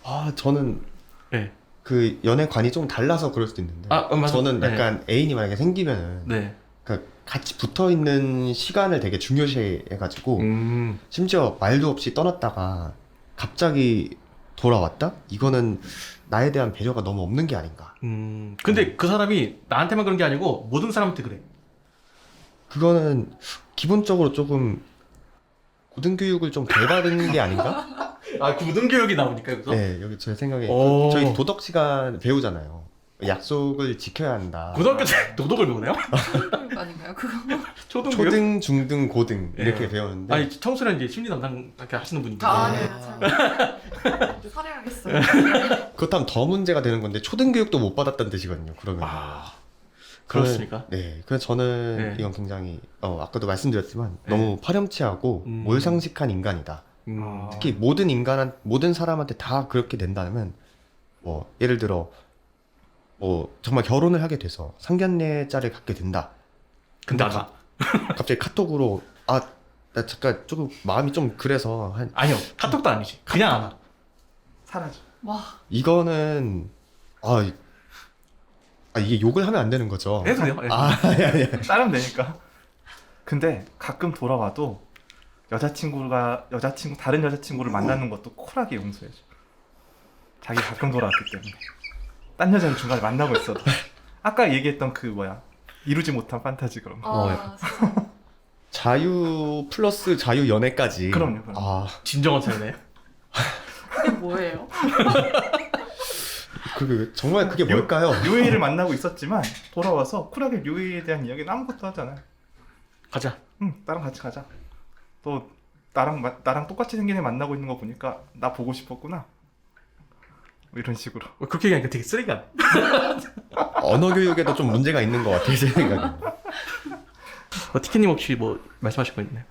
아, 저는 네. 그 연애관이 좀 달라서 그럴 수도 있는데 맞아. 저는 네. 약간 애인이 만약에 생기면은 네. 그러니까 같이 붙어 있는 시간을 되게 중요시 해가지고 심지어 말도 없이 떠났다가 갑자기 돌아왔다? 이거는 나에 대한 배려가 너무 없는 게 아닌가. 근데 그 사람이 나한테만 그런 게 아니고 모든 사람한테 그래. 그거는 기본적으로 조금 고등교육을 좀 덜 받은 게 아닌가? 아, 고등교육이 나오니까 여기서? 네, 여기 제 생각에 오. 저희 도덕 시간 배우잖아요. 약속을 지켜야 한다. 고등학교 때 도덕을 배우나요? 그거 아닌가요? 그거? 초등교육? 초등, 중등, 고등 이렇게 예. 배우는데 아니, 청소년 이제 심리 담당 이렇게 하시는 분인데. 네. 살해야겠어요. 그렇다면 더 문제가 되는 건데 초등교육도 못 받았다는 뜻이거든요. 그러면 그렇습니까? 네, 그래서 저는 네. 이건 굉장히 아까도 말씀드렸지만 네. 너무 파렴치하고 몰상식한 인간이다. 특히 모든 사람한테 다 그렇게 된다면 뭐 예를 들어 뭐 정말 결혼을 하게 돼서 상견례자를 갖게 된다. 근데 안 가. 갑자기 카톡으로 나 잠깐 조금 마음이 좀 그래서 아니요. 카톡도 아니지. 그냥 안 와. 사라져. 와. 이거는 이게 욕을 하면 안 되는 거죠. 해도 돼요. 예. 아니. 따르면 되니까. 근데 가끔 돌아와도 다른 여자친구를 만나는 것도 쿨하게 용서해줘. 자기 가끔 돌아왔기 때문에. 딴 여자를 중간에 만나고 있어도. 아까 얘기했던 이루지 못한 판타지 그런 거. 진짜. 자유 플러스 자유 연애까지. 그럼요. 진정한 사연에. 그게 뭐예요? 정말 그게 뭘까요? 류에이를 만나고 있었지만 돌아와서 쿨하게 류에이에 대한 이야기는 아무것도 하잖아요. 가자. 나랑 같이 가자. 또 나랑 똑같이 생긴 애 만나고 있는 거 보니까 나 보고 싶었구나. 뭐 이런 식으로. 그렇게 얘기하니까 되게 쓰레기야. 언어 교육에도 좀 문제가 있는 것 같아요, 제 생각에. 티켓님 혹시 뭐 말씀하실 거 있나요?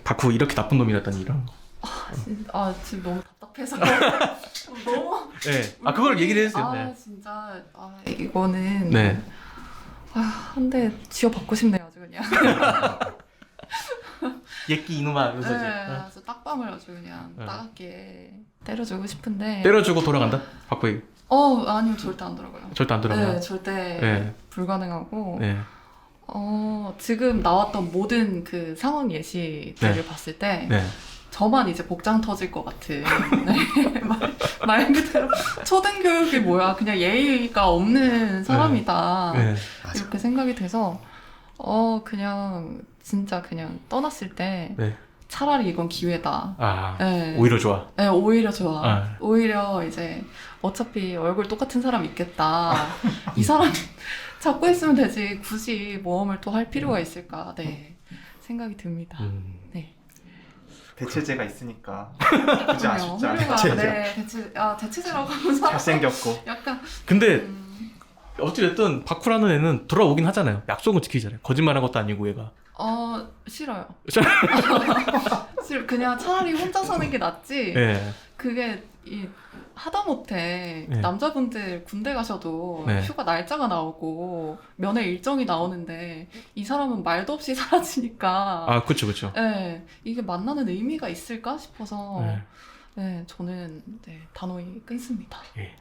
바쿠 이렇게 나쁜 놈이랬다니 이런 거. 지금 너무 답답해서 너무. 네. 그걸 얘기를 해주세요. 네. 진짜 이거는. 네. 한대 지어받고 싶네요, 아주 그냥. 예끼 이놈아 이러면서 네, 이제 아주 딱밤을 아주 그냥 따갑게 때려주고 싶은데. 때려주고 돌아간다? 바쿠 얘기. 아니요, 절대 안 들어가요. 절대 안 들어가요? 네, 절대 네. 불가능하고. 네. 지금 나왔던 모든 그 상황 예시들을 네. 봤을 때 네. 저만 이제 복장 터질 것 같은. 네. 말 그대로 초등교육이 뭐야, 그냥 예의가 없는 사람이다. 네. 이렇게 생각이 돼서 그냥 진짜 그냥 떠났을 때 네. 차라리 이건 기회다. 네. 오히려 좋아. 네, 오히려 좋아. 아. 오히려 이제 어차피 얼굴 똑같은 사람 있겠다. 이 사람 잡고 있으면 되지. 굳이 모험을 또 할 필요가 있을까? 네, 생각이 듭니다. 네. 대체제가 있으니까 굳이 아쉽지 않아. 대체제라고 하면 사람 잘생겼고. 약간. 근데 어찌됐든 바쿠라는 애는 돌아오긴 하잖아요. 약속은 지키잖아요. 거짓말한 것도 아니고 얘가. 싫어요. 그냥 차라리 혼자 사는 게 낫지. 네. 그게 하다못해 네. 남자분들 군대 가셔도 네. 휴가 날짜가 나오고 면회 일정이 나오는데 이 사람은 말도 없이 사라지니까. 그쵸. 네, 이게 만나는 의미가 있을까 싶어서 네. 네, 저는 단호히 끊습니다. 예.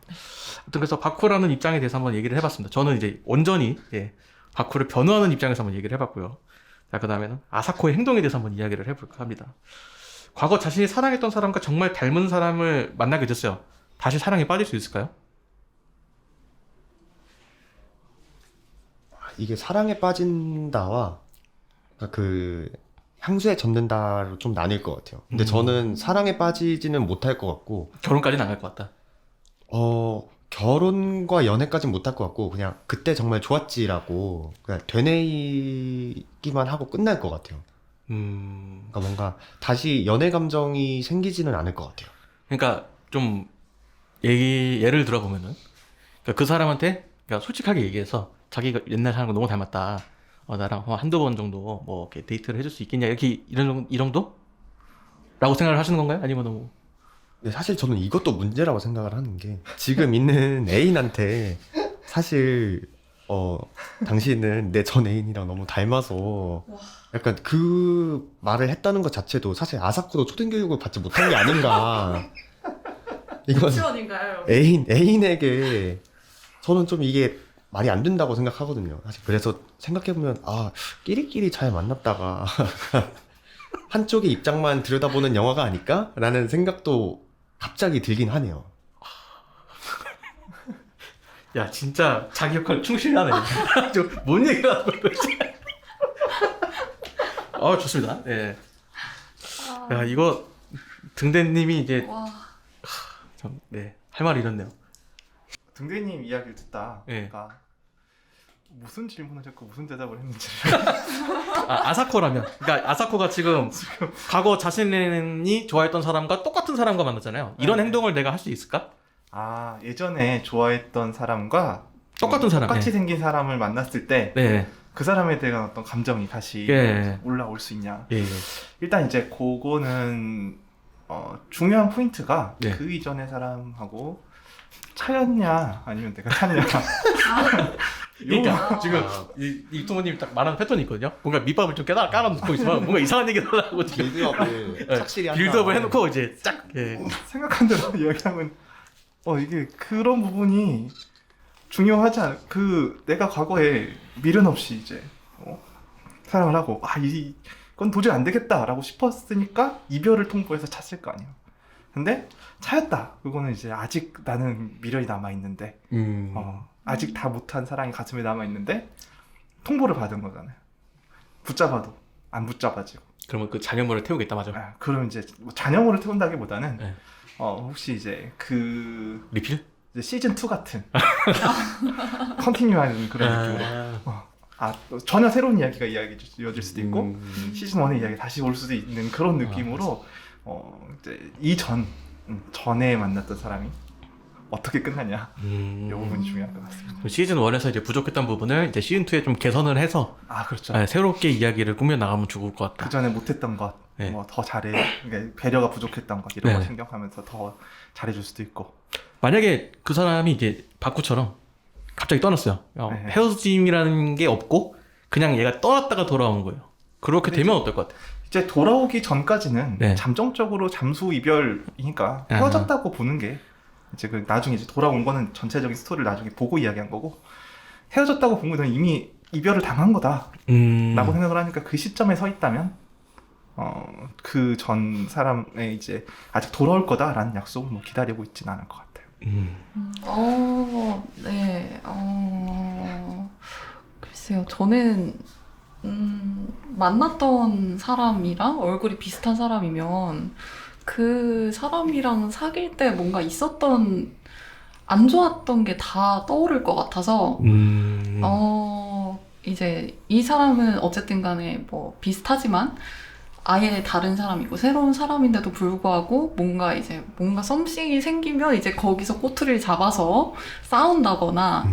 아무튼 그래서 바쿠라는 입장에 대해서 한번 얘기를 해봤습니다. 저는 이제 온전히 바쿠를 변호하는 입장에서 한번 얘기를 해봤고요. 자, 그 다음에는 아사코의 행동에 대해서 한번 이야기를 해볼까 합니다. 과거 자신이 사랑했던 사람과 정말 닮은 사람을 만나게 됐어요. 다시 사랑에 빠질 수 있을까요? 이게 사랑에 빠진다와 그 향수에 젖는다로 좀 나뉠 것 같아요. 근데 저는 사랑에 빠지지는 못할 것 같고 결혼까지는 안 갈 것 같다. 결혼과 연애까지는 못할 것 같고 그냥 그때 정말 좋았지라고 그냥 되뇌이기만 하고 끝날 것 같아요. 그러니까 뭔가 다시 연애 감정이 생기지는 않을 것 같아요. 그러니까 좀 예를 들어보면은 그러니까 그 사람한테 그러니까 솔직하게 얘기해서 자기가 옛날 사람과 너무 닮았다. 나랑 한두 번 정도 뭐 이렇게 데이트를 해줄 수 있겠냐 이렇게 이 정도? 라고 생각을 하시는 건가요? 아니면 너무 근데 사실 저는 이것도 문제라고 생각을 하는 게 지금 있는 애인한테 사실 당신은 내 전 애인이랑 너무 닮아서 약간 그 말을 했다는 것 자체도 사실 아사쿠도 초등교육을 받지 못한 게 아닌가. 이건 유치원인가요? 애인에게 저는 좀 이게 말이 안 된다고 생각하거든요. 사실 그래서 생각해보면 끼리끼리 잘 만났다가 한쪽의 입장만 들여다보는 영화가 아닐까라는 생각도 갑자기 들긴 하네요. 야 진짜 자기 역할 충실하네. 뭔 얘기를 하는 거지? 좋습니다. 네. 야 이거 등대님이 이제 와. 할 말이 이렇네요. 등대님 이야기를 듣다 네. 보니까 무슨 질문을 했고 무슨 대답을 했는지 아사코라면 그러니까 아사코가 지금 과거 자신이 좋아했던 사람과 똑같은 사람과 만났잖아요. 이런 네. 행동을 내가 할 수 있을까? 예전에 좋아했던 사람과 똑같은 사람. 똑같이 네. 생긴 사람을 만났을 때 네. 그 사람에 대한 어떤 감정이 다시 예. 올라올 수 있냐. 예. 일단 이제 그거는 중요한 포인트가 네. 그 이전의 사람하고 차였냐 아니면 내가 찼냐. 그러니까 지금 이 부모님이 딱 말하는 패턴이 있거든요. 뭔가 밑밥을 좀 깔아놓고 있으면 뭔가 이상한 얘기를 하려고 지금 빌드업을 확실히 한다. 빌드업을 해놓고 이제 쫙 생각한 대로 이야기하면 이게 그런 부분이 중요하지 않. 내가 과거에 미련 없이 이제 사랑을 하고 이건 도저히 안 되겠다라고 싶었으니까 이별을 통보해서 찼을 거 아니에요. 근데 차였다. 그거는 이제 아직 나는 미련이 남아 있는데 아직 다 못한 사랑이 가슴에 남아 있는데 통보를 받은 거잖아요. 붙잡아도 안 붙잡아지고. 그러면 그 잔여물을 태우겠다 맞아. 그럼 이제 뭐 잔여물을 태운다기보다는 네. 혹시 이제 리필? 이제 시즌 2 같은 컨티뉴하는 그런 느낌으로 전혀 새로운 이야기가 이어질 수도 있고 시즌 1의 이야기 다시 올 수도 있는 그런 느낌으로 이제 전에 만났던 사람이 어떻게 끝나냐 이 부분이 중요할 것 같습니다. 시즌 1에서 이제 부족했던 부분을 이제 시즌 2에 좀 개선을 해서 그렇죠. 새롭게 이야기를 꾸며 나가면 좋을 것 같다. 그 전에 못했던 것, 네. 더 잘해, 그러니까 배려가 부족했던 것 이런 네. 거 생각하면서 더 잘해줄 수도 있고. 만약에 그 사람이 이제 바쿠처럼 갑자기 떠났어요. 네. 헤어짐이라는 게 없고 그냥 얘가 떠났다가 돌아온 거예요. 그렇게 되면 어떨 것 같아요? 이제 돌아오기 전까지는 네. 잠정적으로 잠수 이별이니까 헤어졌다고 보는 게 이제 나중에 이제 돌아온 거는 전체적인 스토리를 나중에 보고 이야기한 거고 헤어졌다고 본 거는 이미 이별을 당한 거다라고 생각을 하니까 그 시점에 서 있다면 그 전 사람의 이제 아직 돌아올 거다라는 약속은 뭐 기다리고 있지는 않을 것 같아요. 네. 글쎄요. 저는 만났던 사람이랑 얼굴이 비슷한 사람이면 그 사람이랑 사귈 때 뭔가 있었던 안 좋았던 게 다 떠오를 것 같아서 이제 이 사람은 어쨌든 간에 뭐 비슷하지만 아예 다른 사람이고 새로운 사람인데도 불구하고 뭔가 썸씽이 생기면 이제 거기서 꼬투리를 잡아서 싸운다거나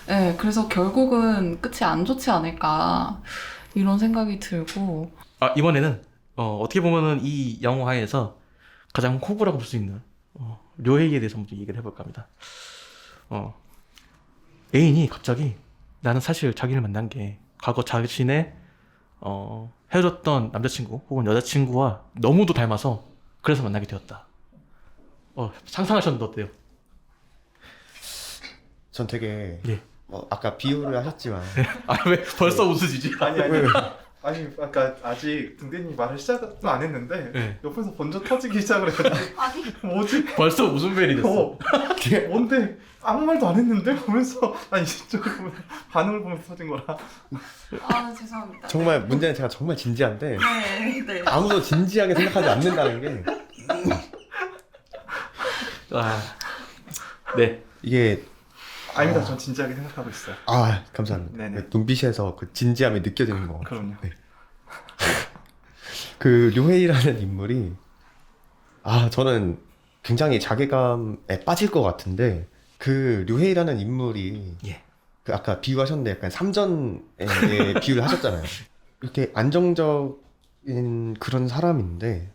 네, 그래서 결국은 끝이 안 좋지 않을까 이런 생각이 들고 이번에는 어떻게 보면은 이 영화에서 가장 호구라고 볼 수 있는 료헤이에 대해서 먼저 얘기를 해볼까 합니다. 애인이 갑자기 나는 사실 자기를 만난 게 과거 자신의 헤어졌던 남자친구 혹은 여자친구와 너무도 닮아서 그래서 만나게 되었다. 상상하셨는데 어때요? 전 되게 예. 아까 비유를 하셨지만 왜 벌써 웃으시지? 아니 아까 아직 등대님이 말을 시작도 안 했는데 네. 옆에서 먼저 터지기 시작을 해가지고 뭐지? 벌써 웃음벨이 됐어. 뭔데 아무 말도 안 했는데? 하면서 이쪽 반응을 보면서 터진 거라. 죄송합니다. 정말 문제는 제가 정말 진지한데 네. 아무도 진지하게 생각하지 않는다는 게 네. 이게 아닙니다. 전 진지하게 생각하고 있어요. 감사합니다. 네네. 눈빛에서 그 진지함이 느껴지는 거. 그럼요. 네. 그 료헤이라는 인물이 저는 굉장히 자괴감에 빠질 것 같은데 그 류헤이라는 인물이 예. 그 아까 비유하셨는데 약간 삼전에 비유를 하셨잖아요. 이렇게 안정적인 그런 사람인데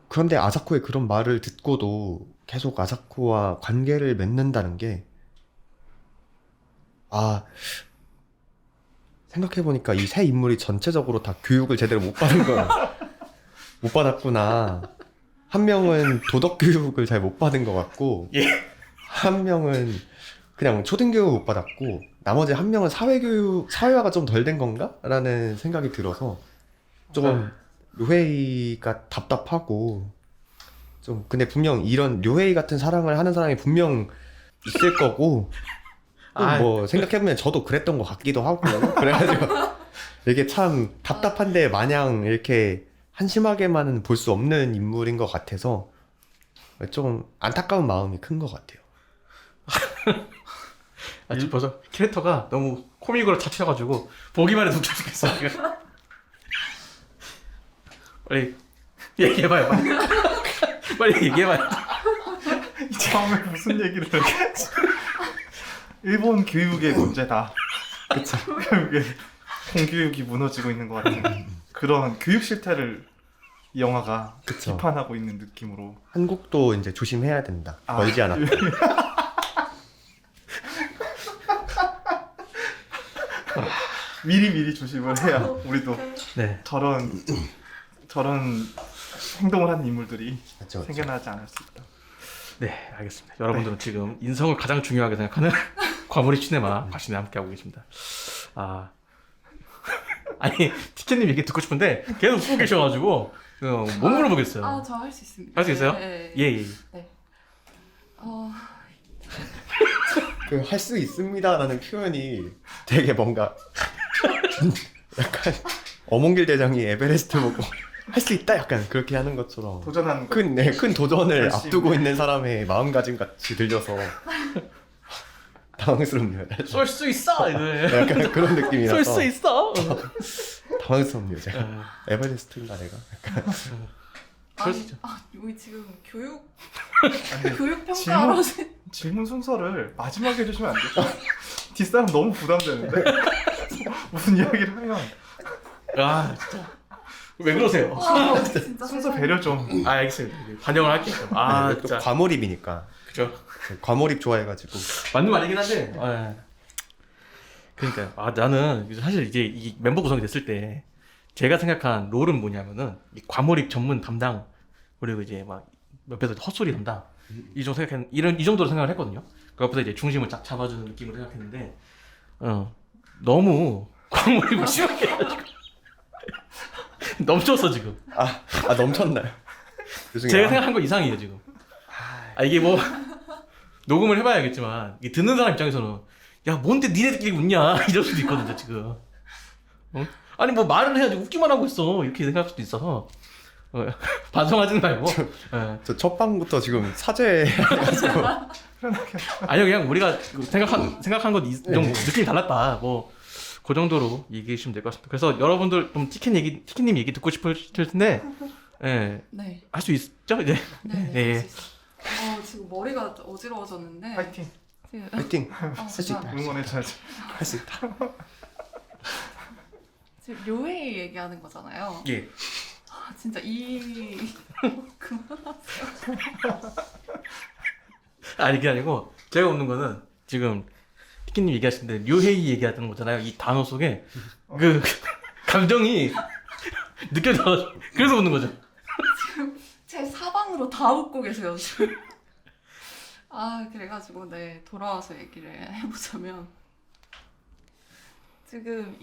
그런데 아사코의 그런 말을 듣고도 계속 아사코와 관계를 맺는다는 게 생각해보니까 이 세 인물이 전체적으로 다 교육을 제대로 못 받았구나. 한 명은 도덕 교육을 잘 못 받은 것 같고, 예. 한 명은 그냥 초등교육을 못 받았고, 나머지 한 명은 사회화가 좀 덜 된 건가? 라는 생각이 들어서, 좀, 류헤이가 답답하고, 근데 분명 이런 류헤이 같은 사랑을 하는 사람이 분명 있을 거고, 뭐 생각해보면 저도 그랬던 것 같기도 하고 그래가지고 이게 참 답답한데 마냥 이렇게 한심하게만은 볼 수 없는 인물인 것 같아서 좀 안타까운 마음이 큰 것 같아요. 지금 벌써 캐릭터가 너무 코믹으로 차치해가지고 보기만 해도 웃겨 죽겠어. 빨리 얘기해봐요. 빨리 얘기해봐요. 처음에 무슨 얘기를 일본 교육의 문제다. 그쵸. 교육의 공교육이 무너지고 있는 것 같은 그런 교육 실태를 이 영화가 그쵸. 비판하고 있는 느낌으로. 한국도 이제 조심해야 된다. 멀지 않았다. 미리 조심을 해야 우리도 네. 저런 행동을 하는 인물들이 그쵸. 생겨나지 않을 수 있다. 네, 알겠습니다. 여러분들은 지금 인성을 가장 중요하게 생각하는 과몰입 시네마 과신에 함께하고 계십니다. 아니 티켓님 얘기 듣고 싶은데 계속 웃고 계셔가지고 못 물어보겠어요. 저 할 수 있습니다. 할 수 있어요? 네. 예. 네. 그 할 수 있습니다라는 표현이 되게 뭔가 약간 어몽길 대장이 에베레스트 보고 할 수 있다 약간 그렇게 하는 것처럼 도전하는 거. 큰 도전을 열심히. 앞두고 있는 사람의 마음가짐 같이 들려서 당황스럽네요. 쏠 수 있어. 이래. 약간 그런 느낌이라서 쏠 수 있어. 당황스럽네요. 제가 에베레스트인가 내가? 그럴 수 있죠. 여기 지금 교육 아니, 교육 평가로 질문 순서를 마지막에 해주시면 안 될까? 뒷사람 너무 부담되는데 무슨 이야기를 하면 진짜 왜 그러세요? 진짜 순서 세상에. 배려 좀. 알겠습니다. 반영을 할게요. 네, 또 진짜 과몰입이니까 그죠. 과몰입 좋아해가지고 맞는 말이긴 한데. 그러니까 나는 사실 이제 이 멤버 구성이 됐을 때 제가 생각한 롤은 뭐냐면은 이 과몰입 전문 담당 그리고 이제 막 옆에서 헛소리 담당 이 정도 이 정도로 생각을 했거든요. 그 옆에서 이제 중심을 쫙 잡아주는 느낌으로 생각했는데 너무 과몰입을 심하게 해가지고 넘쳤어 지금. 넘쳤나요? 죄송해요. 제가 생각한 거 이상이에요 지금. 이게 뭐 녹음을 해봐야겠지만 이게 듣는 사람 입장에서는 야 뭔데 니네들끼리 웃냐 이럴 수도 있거든요 지금. 아니 뭐 말을 해야지 웃기만 하고 있어 이렇게 생각할 수도 있어서 반성하지는 말고. 저 첫 방부터 지금 사죄해가지고 아니요 그냥 우리가 생각한 것 좀 느낌이 달랐다 뭐 그 정도로 얘기해 주시면 될 것 같습니다. 그래서 여러분들 좀 티켓님 얘기 듣고 싶을 텐데 네. 할 수 있죠 이제. 네. 할수 있어요. 지금 머리가 어지러워졌는데. 파이팅. 지금 파이팅 할 수 있다. 응원해줘야지. 할 수 있다. 지금 료헤이 얘기하는 거잖아요. 예. 진짜 그만하세요. 아니 그게 아니고 제가 웃는 거는 지금 티켓님 얘기하시는데 류헤이 얘기하던 거잖아요. 이 단어 속에 그 감정이 느껴져. 그래서 웃는 거죠. 지금 제 사방으로 다 웃고 계세요 지금. 그래가지고 돌아와서 얘기를 해보자면 지금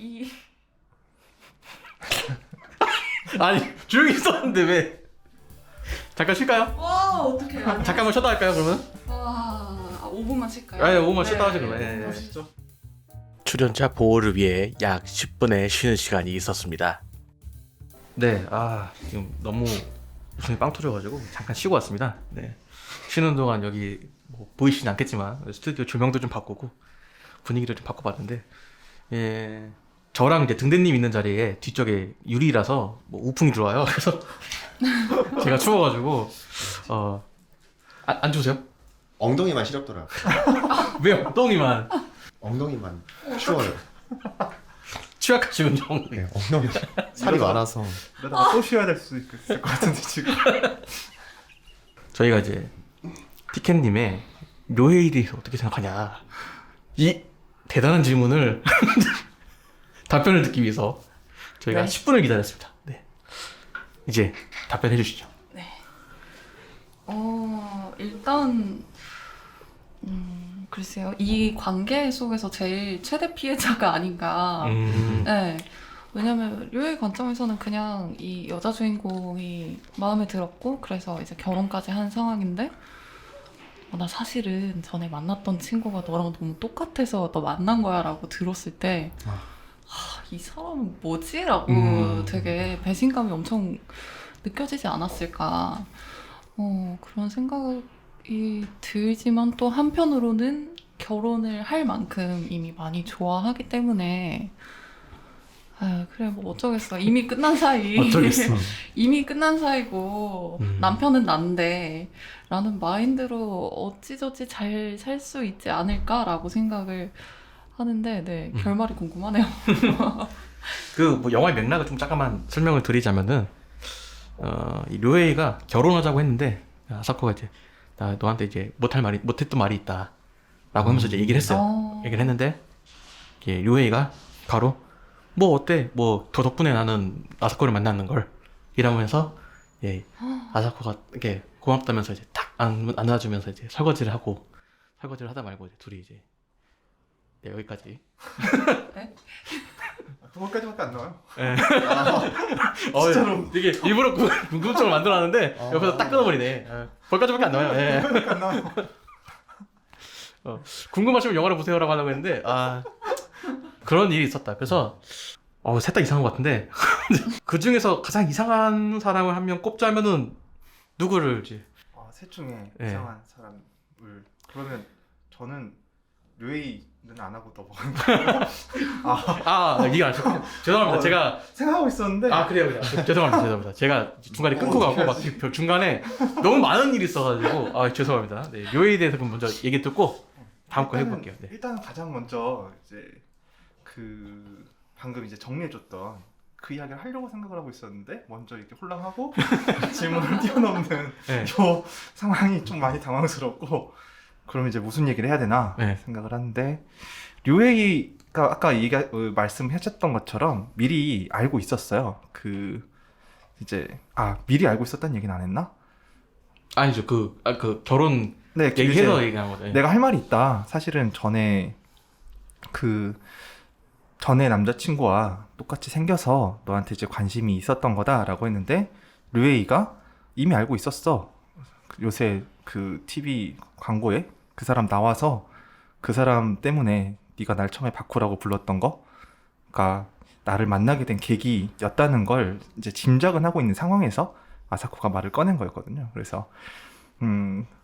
아니 조용히 있었는데 왜? 잠깐 쉴까요? 와 어떡해. 잠깐만 쉬었다 할까요 그러면? 5분만 쉴까요? 아니 5분만 쉬었다 하죠 그러면. 아시죠? 출연자 보호를 위해 약 10분의 쉬는 시간이 있었습니다. 네, 지금 너무 웃음이 빵 터져가지고 잠깐 쉬고 왔습니다. 네, 쉬는 동안 여기 뭐 보이시진 않겠지만 스튜디오 조명도 좀 바꾸고 분위기를 좀 바꿔봤는데, 저랑 이제 등대님 있는 자리에 뒤쪽에 유리라서 뭐 우풍이 들어와요. 그래서 제가 추워가지고 안 주세요? 엉덩이만 시렵더라고요. 왜요? 똥이만 엉덩이만 추워요. 취약하시군요. 엉덩이. 네, 엉덩이 살이 많아서. 이러다가 또 쉬어야 될 수 있을 것 같은데 지금. 저희가 이제 티켓님의 묘헤이에 대해서 어떻게 생각하냐 이 대단한 질문을 답변을 듣기 위해서 저희가 네. 10분을 기다렸습니다. 네. 이제 답변해 주시죠. 일단 글쎄요. 이 관계 속에서 제일 최대 피해자가 아닌가. 네. 왜냐면 류의 관점에서는 그냥 이 여자 주인공이 마음에 들었고 그래서 이제 결혼까지 한 상황인데 나 사실은 전에 만났던 친구가 너랑 너무 똑같아서 너 만난 거야 라고 들었을 때 이 사람은 뭐지? 라고 되게 배신감이 엄청 느껴지지 않았을까. 그런 생각이 들지만 또 한편으로는 결혼을 할 만큼 이미 많이 좋아하기 때문에 그래 뭐 어쩌겠어. 이미 끝난 사이. 어쩌겠어. 이미 끝난 사이고 남편은 난데 라는 마인드로 어찌저찌 잘 살 수 있지 않을까라고 생각을 하는데 네 결말이 궁금하네요. 그 뭐 영화의 맥락을 좀 잠깐만 설명을 드리자면은 이 료에이가 결혼하자고 했는데 아사코가 이제 나 너한테 이제 못했던 말이 있다라고 하면서 이제 얘기를 했어요. 얘기를 했는데 이게 료에이가 바로 뭐 어때 뭐 더 덕분에 나는 아사코를 만나는 걸 이러면서 예 아사코가 이렇게 고맙다면서 이제 딱 안아주면서 이제 설거지를 하다 말고 이제 둘이 이제 네, 여기까지. 그거까지밖에 안 나와요. 예. 진짜로 되게 일부러 궁금증을 만들어놨는데 옆에서 딱 끊어버리네. 거기까지밖에 안 나와요. 예. 안 나와요. 궁금하시면 영화를 보세요라고 하려고 했는데 그런 일이 있었다. 그래서 셋 다 이상한 것 같은데 그 중에서 가장 이상한 사람을 한 명 꼽자면은 누구를 이제 셋 중에 네. 이상한 사람을 그러면 저는 류에이는 안 하고 넘어간 거예요. 이게 안 좋고 죄송합니다. 제가 생각하고 있었는데 그래요. 죄송합니다. 제가 중간에 끊고 가고 막 중간에 너무 많은 일이 있어가지고 죄송합니다. 네, 료에이에 대해서 그럼 먼저 얘기 듣고 다음 거 해볼게요. 네. 일단 가장 먼저 이제 그 방금 이제 정리해줬던 그 이야기를 하려고 생각을 하고 있었는데 먼저 이렇게 홀랑하고 질문을 뛰어넘는 네. 요 상황이 좀 많이 당황스럽고 그럼 이제 무슨 얘기를 해야 되나 네. 생각을 하는데 류에이가 아까 말씀하셨던 것처럼 미리 알고 있었어요. 그 이제 미리 알고 있었다는 얘기는 안 했나? 아니죠. 그 결혼 네, 얘기해서 얘기한 거죠. 네. 내가 할 말이 있다. 사실은 전에 남자친구와 똑같이 생겨서 너한테 이제 관심이 있었던 거다라고 했는데 류에이가 이미 알고 있었어. 요새 그 TV 광고에 그 사람 나와서 그 사람 때문에 네가 날 처음에 바쿠라고 불렀던 거가 나를 만나게 된 계기였다는 걸 이제 짐작은 하고 있는 상황에서 아사코가 말을 꺼낸 거였거든요. 그래서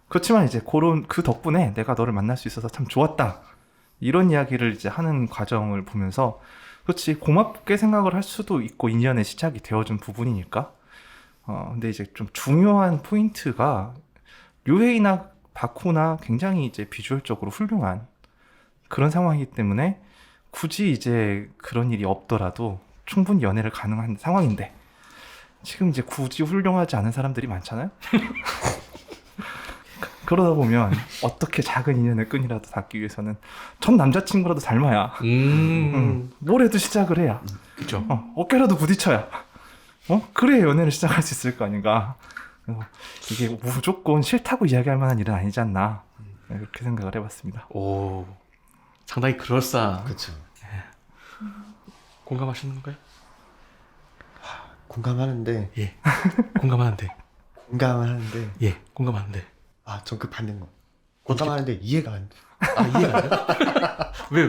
그렇지만 이제 그 덕분에 내가 너를 만날 수 있어서 참 좋았다. 이런 이야기를 이제 하는 과정을 보면서 그렇지 고맙게 생각을 할 수도 있고 인연의 시작이 되어준 부분이니까 근데 이제 좀 중요한 포인트가 류헤이나 바쿠나 굉장히 이제 비주얼적으로 훌륭한 그런 상황이기 때문에 굳이 이제 그런 일이 없더라도 충분히 연애를 가능한 상황인데 지금 이제 굳이 훌륭하지 않은 사람들이 많잖아요. 그러다 보면 어떻게 작은 인연의 끈이라도 닿기 위해서는 전 남자친구라도 닮아야 뭐래도 시작을 해야 그렇죠. 어깨라도 부딪혀야 그래야 연애를 시작할 수 있을 거 아닌가. 이게 무조건 싫다고 이야기할 만한 일은 아니지 않나 그렇게 생각을 해봤습니다. 오, 상당히 그럴싸. 그렇죠. 공감하시는 건가요? 공감하는데 예. 공감하는데. 공감하는데 공감하는데. 전 그 반대인 거. 공감하는데 이해가 안 돼. 이해가 안 돼? 왜?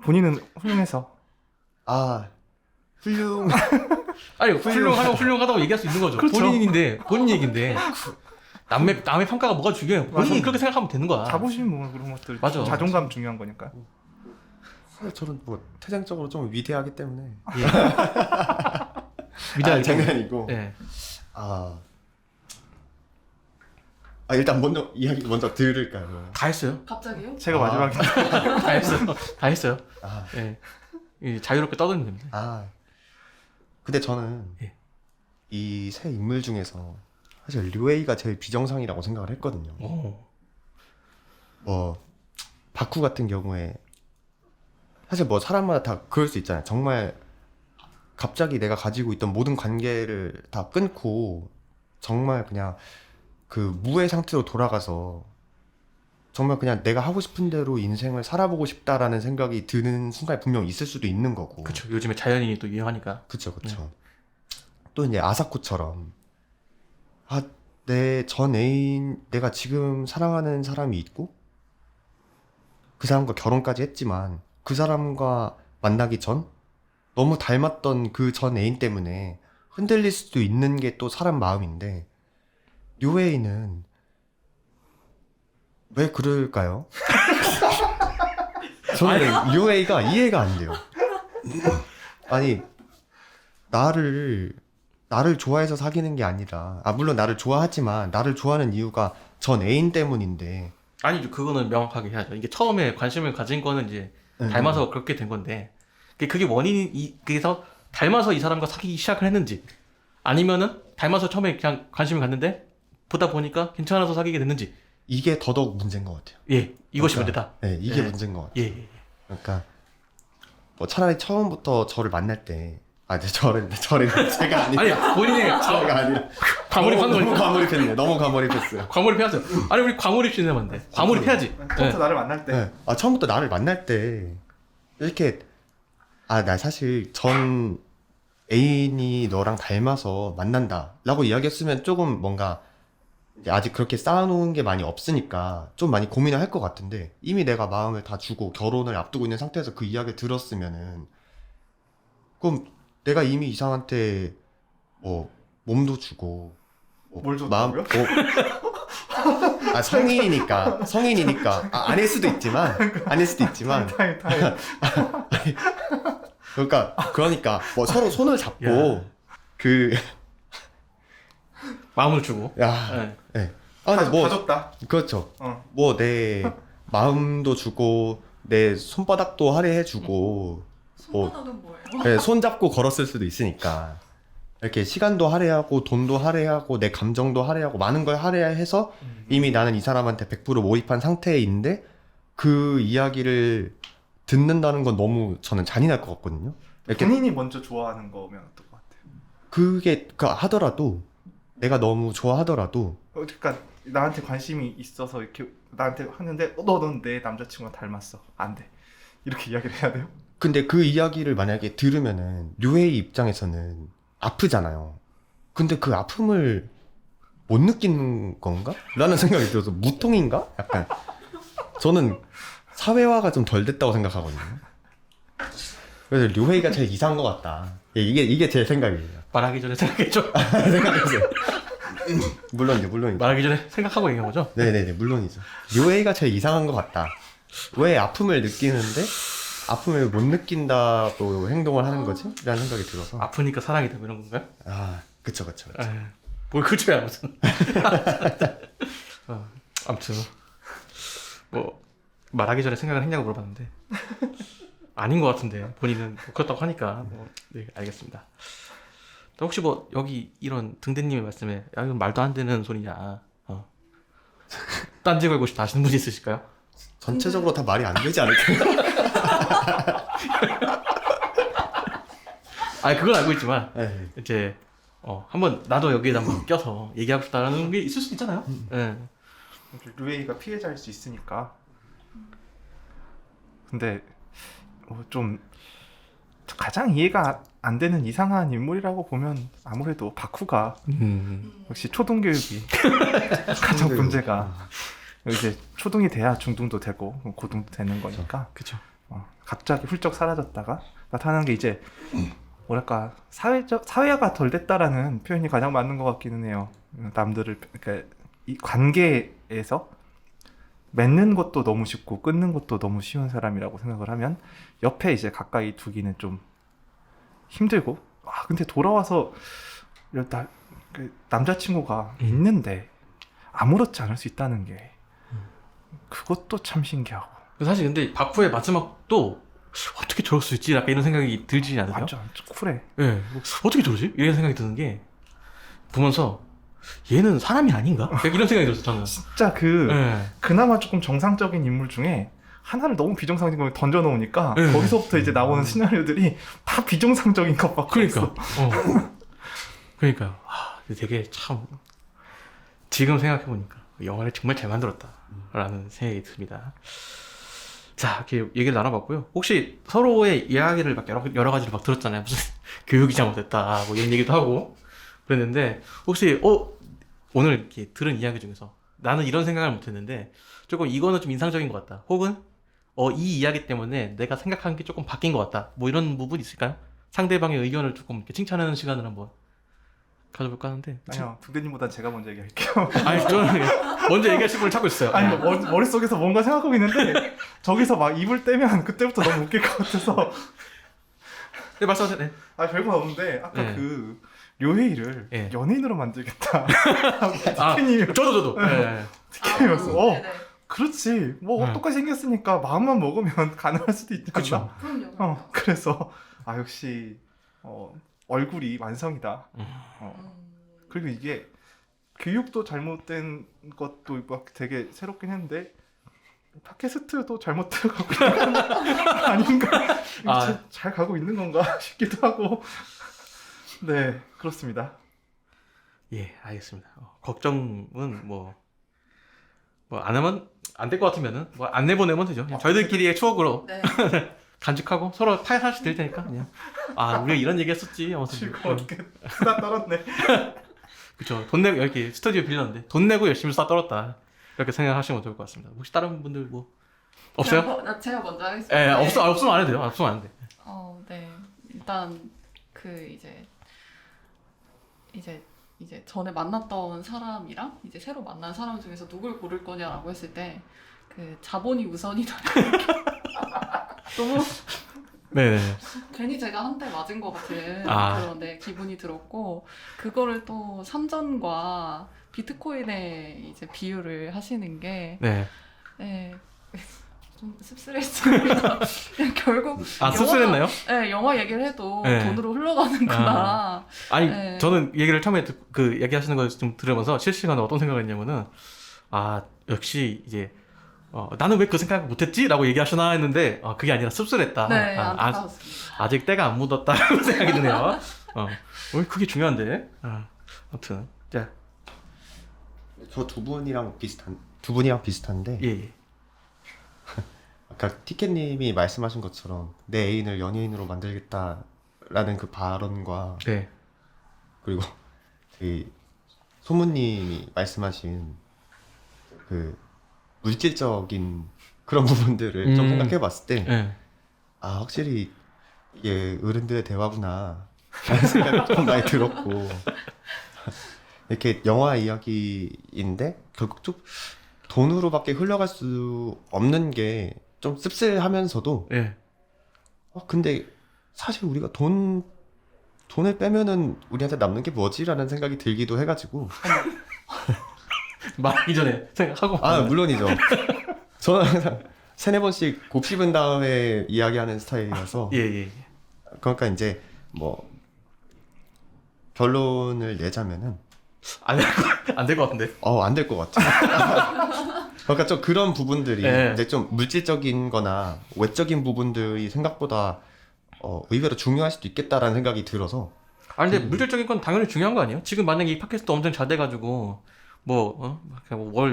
본인은 훌륭해서 훌륭. 아니 훌륭하다고 얘기할 수 있는 거죠. 그렇죠. 본인 얘긴데 남의 평가가 뭐가 중요해요. 본인이 맞아. 그렇게 생각하면 되는 거야. 자부심 뭐 그런 것들 맞아. 자존감 중요한 거니까. 저는 뭐 태생적으로 좀 위대하기 때문에. 위대하게 장난이고. 네. 일단 먼저 이야기 먼저 들을까요? 다 했어요. 갑자기요? 제가 아. 마지막에 다 했어요. 다 했어요. 아, 예. 자유롭게 떠들면 됩니다. 근데 저는 예. 이 세 인물 중에서 사실 류에이가 제일 비정상이라고 생각을 했거든요. 오. 뭐 바쿠 같은 경우에 사실 뭐 사람마다 다 그럴 수 있잖아요. 정말 갑자기 내가 가지고 있던 모든 관계를 다 끊고 정말 그냥 그 무의 상태로 돌아가서 정말 그냥 내가 하고 싶은 대로 인생을 살아보고 싶다라는 생각이 드는 순간이 분명 있을 수도 있는 거고. 그쵸. 요즘에 자연인이 또 유행하니까. 그쵸. 또 이제 아사코처럼 내 전 애인, 내가 지금 사랑하는 사람이 있고 그 사람과 결혼까지 했지만 그 사람과 만나기 전 너무 닮았던 그 전 애인 때문에 흔들릴 수도 있는 게 또 사람 마음인데 류에이는 왜 그럴까요? 저는 류에이가 이해가 안 돼요. 아니 나를 좋아해서 사귀는 게 아니라 물론 나를 좋아하지만 나를 좋아하는 이유가 전 애인 때문인데 아니죠. 그거는 명확하게 해야죠. 이게 처음에 관심을 가진 거는 이제 닮아서 그렇게 된 건데 그게 원인이 그래서 닮아서 이 사람과 사귀기 시작을 했는지 아니면은 닮아서 처음에 그냥 관심을 갖는데 보다 보니까 괜찮아서 사귀게 됐는지 이게 더더욱 문제인 것 같아요. 예 이것이 그러니까, 문제다. 네, 이게 문제인 것 같아요. 예. 그러니까 뭐 차라리 처음부터 저를 만날 때 저를 제가 아니라 아니 본인이 제가 아니라 과몰입한 너무 거니까 과몰입했네. 너무 과몰입했어요. 과몰입해야죠. 아니 우리 과몰입 시네마인데 과몰입해야지. 처음부터 나를 만날 때 네. 처음부터 나를 만날 때 이렇게 나 사실 전 애인이 너랑 닮아서 만난다라고 이야기했으면 조금 뭔가 이제 아직 그렇게 쌓아놓은 게 많이 없으니까 좀 많이 고민을 할 것 같은데 이미 내가 마음을 다 주고 결혼을 앞두고 있는 상태에서 그 이야기를 들었으면은 그럼 내가 이미 이 사람한테 뭐 몸도 주고 뭘 줬다고요? 성인이니까 아닐 수도 있지만 타임 그러니까 뭐 서로 손을 잡고 야. 그 마음을 주고. 야, 예. 네. 근데 뭐 다 줬다. 그렇죠. 어. 뭐 내 마음도 주고 내 손바닥도 할애해주고 손바닥은 뭐예요? 네, 손 잡고 걸었을 수도 있으니까 이렇게 시간도 할애하고 돈도 할애하고 내 감정도 할애하고 많은 걸 할애해서 이미 나는 이 사람한테 100% 몰입한 상태인데 그 이야기를 듣는다는 건 너무 저는 잔인할 것 같거든요. 이렇게 본인이 먼저 좋아하는 거면 어떨 것 같아요? 그게 하더라도 내가 너무 좋아하더라도 그러니까 나한테 관심이 있어서 이렇게 나한테 하는데 넌 내 남자친구랑 닮았어. 안 돼. 이렇게 이야기를 해야 돼요? 근데 그 이야기를 만약에 들으면은 류에이 입장에서는 아프잖아요. 근데 그 아픔을 못 느끼는 건가? 라는 생각이 들어서 무통인가? 약간 저는 사회화가 좀 덜 됐다고 생각하거든요. 그래서 류에이가 제일 이상한 것 같다. 이게 제 생각이에요. 말하기 전에 생각했죠. 생각해보세요. 물론이죠. 말하기 전에 생각하고 얘기한 거죠. 네네네, 물론이죠. 류에이가 제일 이상한 것 같다. 왜 아픔을 느끼는데 아픔을 못 느낀다고 행동을 하는 거지? 라는 생각이 들어서. 아프니까 사랑이다 뭐 이런 건가요? 그쵸. 뭘 그쳐야 무슨. 아무튼 뭐 말하기 전에 생각을 했냐고 물어봤는데 아닌 것 같은데 본인은 뭐 그렇다고 하니까 네 알겠습니다. 또 혹시 뭐 여기 이런 등대님의 말씀에 야 이건 말도 안 되는 소리냐 딴지 걸고 싶다 하시는 분이 있으실까요? 전체적으로 다 말이 안 되지 않을까요? 아 그건 알고 있지만 네. 이제 한번 나도 여기에다 한번 껴서 얘기하고 싶다라는 게 있을 수 있잖아요. 예. 루에이가 피해자일 수 있으니까. 근데 좀 가장 이해가 안 되는 이상한 인물이라고 보면 아무래도 바쿠가 역시 초등교육이 가장 문제가 이제 초등이 돼야 중등도 되고 고등도 되는 거니까 그쵸. 갑자기 훌쩍 사라졌다가 나타나는 게 이제 뭐랄까 사회화가 덜 됐다라는 표현이 가장 맞는 것 같기는 해요. 남들을 그러니까 이 관계에서 맺는 것도 너무 쉽고 끊는 것도 너무 쉬운 사람이라고 생각을 하면 옆에 이제 가까이 두기는 좀 힘들고 근데 돌아와서 남자친구가 있는데 아무렇지 않을 수 있다는 게 그것도 참 신기하고. 사실 근데 바쿠의 마지막도 어떻게 저럴 수 있지? 약간 이런 생각이 들지 않으세요? 완전 쿨해. 예. 어떻게 저러지? 이런 생각이 드는 게 보면서 얘는 사람이 아닌가? 약간 이런 생각이 들었어요, 저는. 진짜 예. 그나마 조금 정상적인 인물 중에 하나를 너무 비정상적인 걸 던져 놓으니까 네. 거기서부터 이제 나오는 시나리오들이 다 비정상적인 것밖에 그러니까. 없어. 그러니까요. 되게 참 지금 생각해 보니까 영화를 정말 잘 만들었다라는 생각이 듭니다. 자, 이렇게 얘기를 나눠봤고요. 혹시 서로의 이야기를 막 여러 가지를 막 들었잖아요. 무슨 교육이 잘못됐다, 뭐 이런 얘기도 하고 그랬는데 혹시 오늘 이렇게 들은 이야기 중에서 나는 이런 생각을 못했는데 조금 이거는 좀 인상적인 것 같다. 혹은 이 이야기 때문에 내가 생각한 게 조금 바뀐 것 같다. 뭐 이런 부분 있을까요? 상대방의 의견을 조금 이렇게 칭찬하는 시간을 한번 가져볼까 하는데. 아니요, 두대님보다 제가 먼저 얘기할게요. 아니, 저는 먼저 얘기하실 분을 찾고 있어요. 아니 머릿속에서 뭔가 생각하고 있는데 저기서 막 입을 떼면 그때부터 너무 웃길 것 같아서. 네, 말씀하세요. 네. 별건 없는데 아까 네. 그 료헤이를 네. 연예인으로 만들겠다. 아, 티켓님이 저도. 네. 티켓이었어. 그렇지. 뭐 네. 똑같이 생겼으니까 마음만 먹으면 가능할 수도 있지 않나? 그쵸. 그럼요. 그래서 역시 얼굴이 완성이다. 그리고 이게 교육도 잘못된 것도 막 되게 새롭긴 했는데 팟캐스트도 잘못 들어가고 있는 건 아닌가? 잘 가고 있는 건가 싶기도 하고. 네, 그렇습니다. 예, 알겠습니다. 걱정은 뭐 안 하면 안 될 것 같으면은 뭐 안 내보내면 되죠. 그냥 저희들끼리의 추억으로 네. 간직하고 서로 타협 하나씩 될 테니까 그냥 우리가 이런 얘기 했었지 하면서 즐거웠게 수다 떨었네. 그쵸. 돈 내고 이렇게 스튜디오 빌렸는데 돈 내고 열심히 수다 떨었다 이렇게 생각하시면 좋을 것 같습니다. 혹시 다른 분들 뭐 없어요? 제가 먼저 하겠습니다. 예, 없으면 안 해도 돼요. 없으면 안 돼. 네. 일단 이제 전에 만났던 사람이랑 이제 새로 만난 사람 중에서 누굴 고를 거냐라고 했을 때 그 자본이 우선이다. 너무 네. 괜히 제가 한 대 맞은 것 같은 그런 기분이 들었고, 그거를 또 삼전과 비트코인에 이제 비유를 하시는 게 좀 씁쓸했습니다. 그냥 결국 씁쓸했나요? 네, 영화 얘기를 해도 네. 돈으로 흘러가는구나. 아니 네. 저는 얘기를 처음에 그 얘기하시는 걸 좀 들으면서 실시간에 어떤 생각을 했냐면은 역시 이제 나는 왜 그 생각을 못했지? 라고 얘기하시나 했는데 그게 아니라 씁쓸했다. 네, 안타까웠습니다. 아직 때가 안 묻었다라고 생각이 드네요. 그게 중요한데. 아무튼 자, 저 두 분이랑 비슷한데 예. 아까 티켓님이 말씀하신 것처럼 내 애인을 연예인으로 만들겠다라는 그 발언과 네. 그리고 그 소문님이 말씀하신 그 물질적인 그런 부분들을 좀 생각해 봤을 때 네. 확실히 이게 어른들의 대화구나 라는 생각이 좀 많이 들었고 이렇게 영화 이야기인데 결국 좀 돈으로밖에 흘러갈 수 없는 게 좀 씁쓸하면서도 예. 근데 사실 우리가 돈을 빼면은 우리한테 남는 게 뭐지라는 생각이 들기도 해가지고 말하기 전에 생각하고. 물론이죠. 저는 항상 3-4번씩 곱씹은 다음에 이야기하는 스타일이라서 예. 그러니까 이제 뭐 결론을 내자면은 안 될 것 같은데. 안 될 것 같아요. 그러니까 좀 그런 부분들이 예. 이제 좀 물질적인 거나 외적인 부분들이 생각보다 의외로 중요할 수도 있겠다라는 생각이 들어서 근데 물질적인 건 당연히 중요한 거 아니에요? 지금 만약에 이 팟캐스트 엄청 잘 돼가지고 월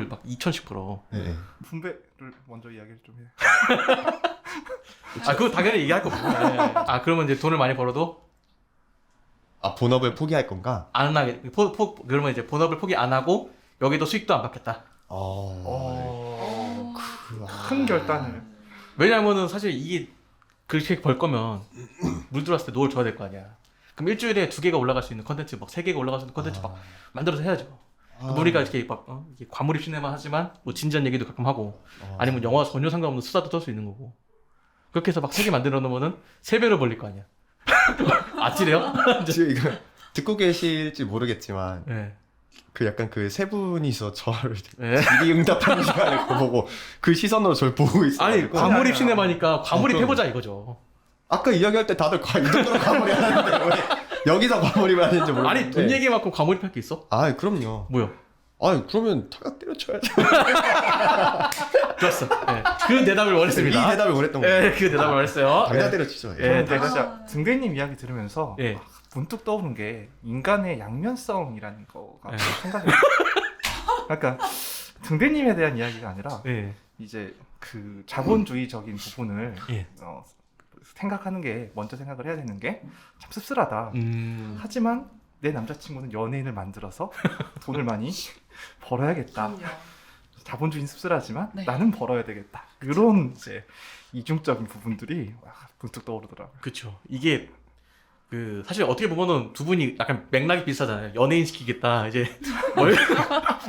막 2,000씩 벌어. 네. 분배를 먼저 이야기를 좀 해. 그거 당연히 얘기할 거고. 그러면 이제 돈을 많이 벌어도 본업을 포기할 건가? 안 하게 그러면 이제 본업을 포기 안 하고 여기도 수익도 안 받겠다. 큰 결단을. 왜냐면은 사실 이게 그렇게 벌 거면 물 들어왔을 때 노을 줘야 될 거 아니야. 그럼 일주일에 2개가 올라갈 수 있는 컨텐츠 막 3개가 올라갈 수 있는 컨텐츠 막 만들어서 해야죠. 우리가 이렇게 막 이게 과몰입 시네마 하지만 뭐 진지한 얘기도 가끔 하고 아니면 영화 전혀 상관없는 수다도 떨 수 있는 거고. 그렇게 해서 막 3개 만들어 놓으면은 3배로 벌릴 거 아니야. 아찔해요? 지금 이거 듣고 계실지 모르겠지만 네. 그 약간 그 세 분이서 저를 네. 질의응답하는 시간을 그거 보고 그 시선으로 저를 보고 아니 있어가지고 과몰입 아니야. 시네마니까 과몰입 그럼. 해보자 이거죠. 아까 이야기할 때 다들 이 정도로 과몰입하는데 왜 여기서 과몰입을 하는지 모르겠는데 아니 돈 얘기만큼 과몰입할 게 있어? 아 그럼요. 뭐요? 아 그러면 타격 때려쳐야죠. 좋았어. 네. 그 대답을 이 원했습니다. 대답을 원했던 거예요. 네, 그 대답을 원했어요. 당장 네. 때려치죠. 예, 저는 대가- 진짜 등대님 이야기 들으면서 예. 문득 떠오른 게 인간의 양면성이라는 거가 예. 생각이 나요. 그러니까 등대님에 대한 이야기가 아니라 예. 이제 그 자본주의적인 부분을 예. 생각하는 게 먼저 생각을 해야 되는 게 참 씁쓸하다. 하지만 내 남자친구는 연예인을 만들어서 돈을 많이 벌어야겠다. 자본주의는 씁쓸하지만 네. 나는 벌어야 되겠다. 이런 이제 이중적인 부분들이 문득 떠오르더라고요. 그쵸. 이게 그 사실 어떻게 보면은 두 분이 약간 맥락이 비슷하잖아요. 연예인 시키겠다. 이제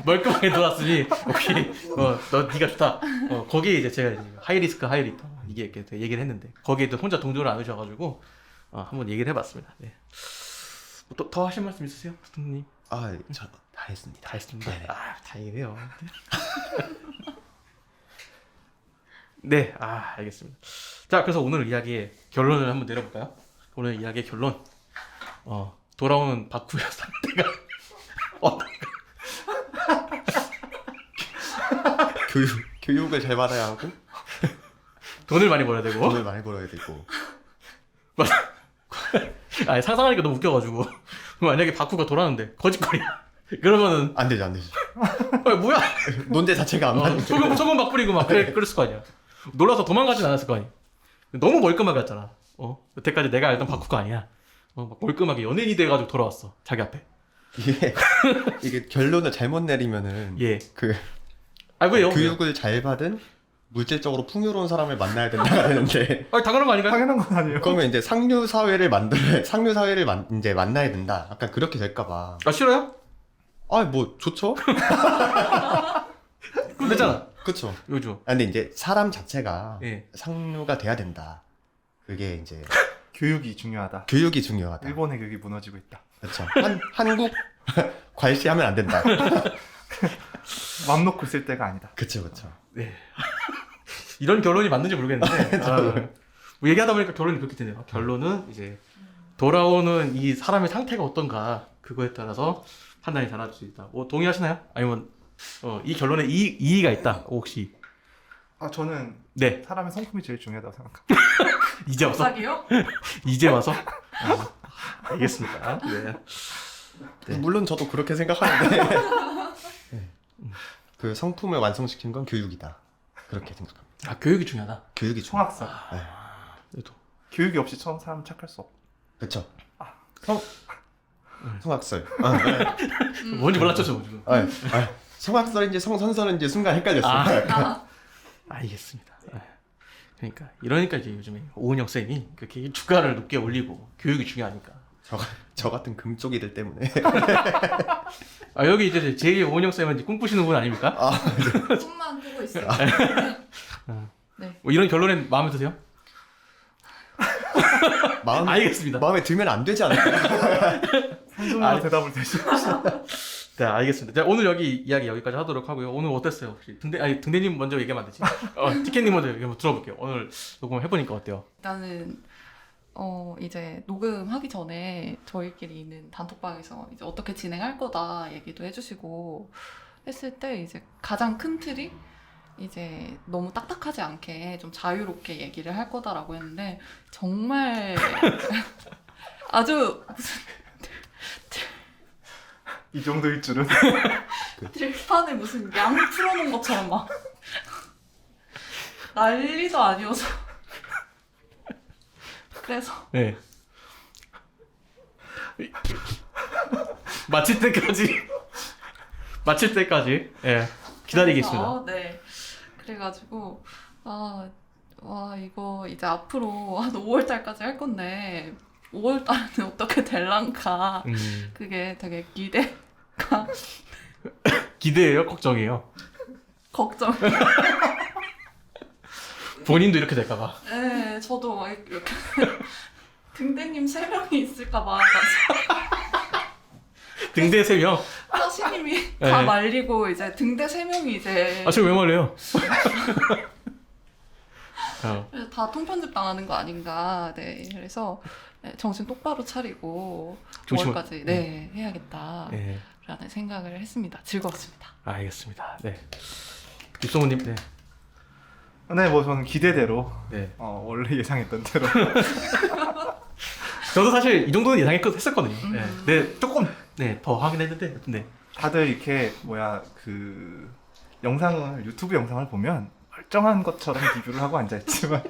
멀끔하게 돌았으니 오케이. 너 네가 좋다. 거기에 이제 제가 이제 하이 리스크 하이 리턴 이게 이렇게 얘기를 했는데 거기에 또 혼자 동조를 안 하셔가지고 한번 얘기를 해봤습니다. 네. 더 하실 말씀 있으세요, 스님? 아저 다 했습니다. 다 했습니다. 네네. 다행이네요. 네, 알겠습니다. 자, 그래서 오늘 이야기의 결론을 한번 내려볼까요? 오늘 이야기의 결론. 돌아오는 바쿠야 상태가 어떤가? 교육을 잘 받아야 하고 돈을 많이 벌어야 되고. 돈을 많이 벌어야 되고 아니, 상상하니까 너무 웃겨가지고. 만약에 바쿠가 돌아오는데 거짓거리야. 그러면은 안 되죠 안 되죠. 뭐야? 논제 자체가 안 맞는 소금 막 뿌리고 막 그랬을 거 아니야. 놀라서 도망가진 않았을 거 아니야. 너무 멀끔하게 갔잖아. 여태까지 내가 알던 바쿠가 아니야. 막 멀끔하게 연예인이 돼가지고 돌아왔어. 자기 앞에. 이게 결론을 잘못 내리면은 예. 그 왜요? 교육을 잘 받은 물질적으로 풍요로운 사람을 만나야 된다가 되는데 당연한 거 아닌가요? 당연한 건 아니에요. 그러면 이제 상류 사회를 이제 만나야 된다. 약간 그렇게 될까봐. 싫어요? 뭐 좋죠. 됐잖아. 그쵸. 요즘. 근데 이제 사람 자체가 예. 상류가 돼야 된다. 그게 이제 교육이 중요하다. 교육이 중요하다. 일본의 교육이 무너지고 있다. 그렇죠. 한국 괄시하면 안 된다. 맘 놓고 있을 때가 아니다. 그쵸 그쵸. 네. 이런 결론이 맞는지 모르겠는데. 뭐 얘기하다 보니까 결론이 그렇게 되네요. 결론은 이제 돌아오는 이 사람의 상태가 어떤가 그거에 따라서 판단이 달라질 수 있다. 동의하시나요? 아니면 이 결론에 이의가 있다. 혹시? 저는 네. 사람의 성품이 제일 중요하다고 생각합니다. 이제 와서? 갑자기요? 이제 와서? 알겠습니다. 네. 물론 저도 그렇게 생각하는데 네. 그 성품을 완성시킨 건 교육이다. 그렇게 생각합니다. 교육이 중요하다. 교육이 중요하다. 총학살. 그래도. 교육이 없이 처음 사람 착할 수 없다. 그쵸. 네. 성악설. 뭔지 몰랐죠, 저 지금. 성악설인지 성선설인지 순간 헷갈렸어요. 알겠습니다. 그러니까 이러니까 이제 요즘에 오은영 쌤이 그렇게 주가를 높게 올리고 교육이 중요하니까. 저 같은 금쪽이들 때문에. 여기 이제 제2의 오은영 쌤은 꿈꾸시는 분 아닙니까? 꿈만 꾸고 있어요. 네. 뭐 이런 결론에 마음에 드세요? 알겠습니다. 마음에 들면 안 되지 않을까? 한숨으로 대답을 대신하시죠. 네, 알겠습니다. 자, 오늘 여기까지 하도록 하고요. 오늘 어땠어요, 혹시? 등대님 먼저 얘기하면 안 되지? 티켓님 먼저 얘기 한번 들어볼게요. 오늘 녹음을 해보니까 어때요? 일단은 이제 녹음하기 전에 저희끼리 있는 단톡방에서 이제 어떻게 진행할 거다 얘기도 해주시고 했을 때 이제 가장 큰 틀이 이제 너무 딱딱하지 않게 좀 자유롭게 얘기를 할 거다라고 했는데 정말 아주 무슨 이 정도일 줄은. 들판에 무슨 양 풀어놓은 것처럼 막 난리도 아니어서 그래서 네. 마칠 때까지 예, 기다리겠습니다. 그래서, 네. 그래가지고 이거 이제 앞으로 한 5월달까지 할 건데 5월달은 어떻게 될란가 그게 되게 기대예요, 걱정이에요. 걱정. 본인도 이렇게 될까봐. 네, 저도 막 이렇게 등대님 3명이 있을까봐. 등대 3명. 따시님이 네. 다 말리고 이제 등대 3명이 이제 아, 지금 왜 말려요? 그래서 다 통편집 당하는 거 아닌가. 네, 그래서 네, 정신 똑바로 차리고 중심을- 5월까지 네 해야겠다라는 네. 생각을 했습니다. 즐거웠습니다. 알겠습니다. 네. 입소문님, 네. 네, 뭐 저는 기대대로 네. 원래 예상했던 대로 저도 사실 이 정도는 예상했었거든요. 네. 네, 조금 더 하긴 했는데, 네. 다들 이렇게 그 영상을 유튜브 영상을 보면 멀쩡한 것처럼 리뷰를 하고 앉아있지만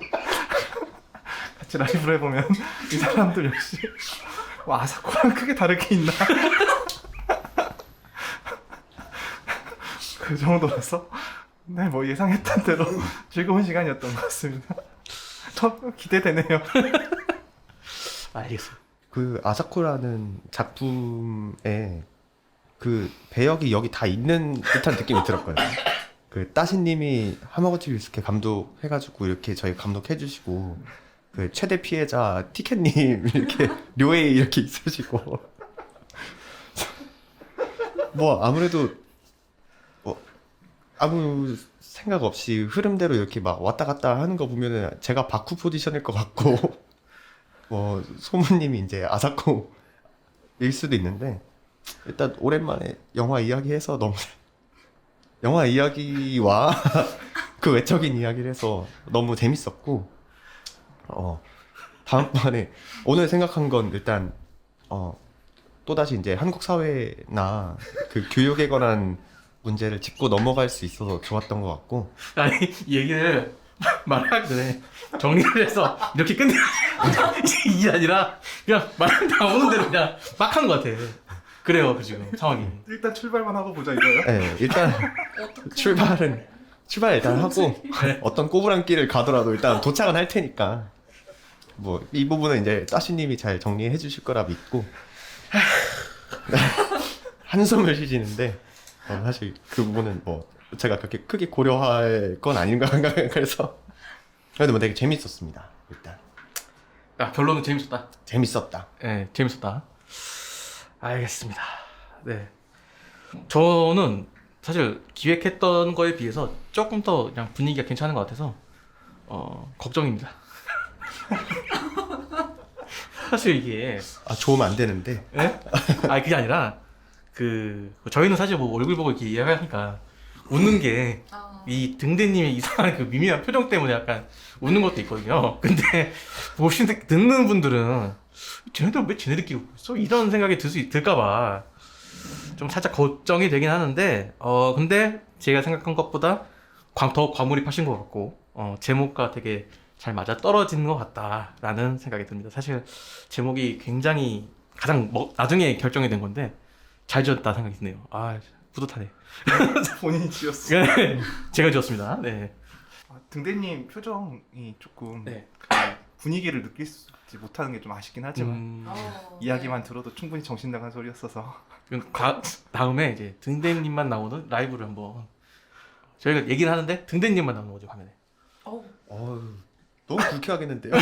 같이 라이브를 해보면 이 사람들 역시 아사코랑 크게 다르게 있나 그 정도라서 네, 뭐 예상했던 대로 즐거운 시간이었던 것 같습니다. 기대되네요. 알겠습니다. 그 아사코라는 작품에 그 배역이 여기 다 있는 듯한 느낌이 들었거든요. 그 따신님이 하마구치 류스케 감독해가지고 이렇게 저희 감독해주시고 그 최대 피해자 티켓님 이렇게 료에이 이렇게 있으시고 뭐 아무래도 뭐 아무 생각 없이 흐름대로 이렇게 막 왔다 갔다 하는 거 보면은 제가 바쿠 포지션일 것 같고 뭐 소무님이 이제 아사코일 수도 있는데 일단 오랜만에 영화 이야기해서 너무 영화 이야기와 그 외적인 이야기를 해서 너무 재밌었고 다음번에 오늘 생각한 건 일단 또다시 이제 한국 사회나 그 교육에 관한 문제를 짚고 넘어갈 수 있어서 좋았던 것 같고 아니, 이 얘기를 말하기 전에 정리를 해서 이렇게 끝내. 이게 아니라 그냥 말 나오는 대로 그냥 막 하는 것 같아. 그래요, 그 지금 상황이. 일단 출발만 하고 보자 이거요? 네, 일단 출발 일단 하고 어떤 꼬부랑 길을 가더라도 일단 도착은 할 테니까 뭐 이 부분은 이제 따시님이 잘 정리해 주실 거라 믿고 한숨을 쉬시는데 사실 그 부분은 뭐 제가 그렇게 크게 고려할 건 아닌가 그래서 그래도 뭐 되게 재밌었습니다. 일단 결론은 재밌었다. 재밌었다. 네, 재밌었다. 알겠습니다. 네. 저는 사실 기획했던 거에 비해서 조금 더 그냥 분위기가 괜찮은 것 같아서 걱정입니다. 사실 이게 좋으면 안 되는데 예? 그게 아니라 저희는 사실 뭐 얼굴 보고 이렇게 이야기하니까 웃는 게 이 등대님의 이상한 그 미묘한 표정 때문에 약간 웃는 것도 있거든요. 근데 듣는 분들은 쟤네들 왜 쟤네들끼리 웃고 있어? 이런 생각이 들까봐 좀 살짝 걱정이 되긴 하는데 근데 제가 생각한 것보다 더 과몰입하신 것 같고 제목과 되게 잘 맞아 떨어지는 것 같다라는 생각이 듭니다. 사실 제목이 굉장히 가장 나중에 결정이 된 건데 잘 지었다 생각이 드네요. 뿌듯하네. 본인이 지었어요. 네, 제가 지었습니다. 네. 등대님 표정이 조금 네. 그 분위기를 느끼지 못하는 게 좀 아쉽긴 하지만 이야기만 들어도 충분히 정신 나간 소리였어서 다음에 이제 등대님만 나오는 라이브를 한번 저희가 얘기를 하는데 등대님만 나오는 거죠, 화면에. 너무 불쾌하겠는데요?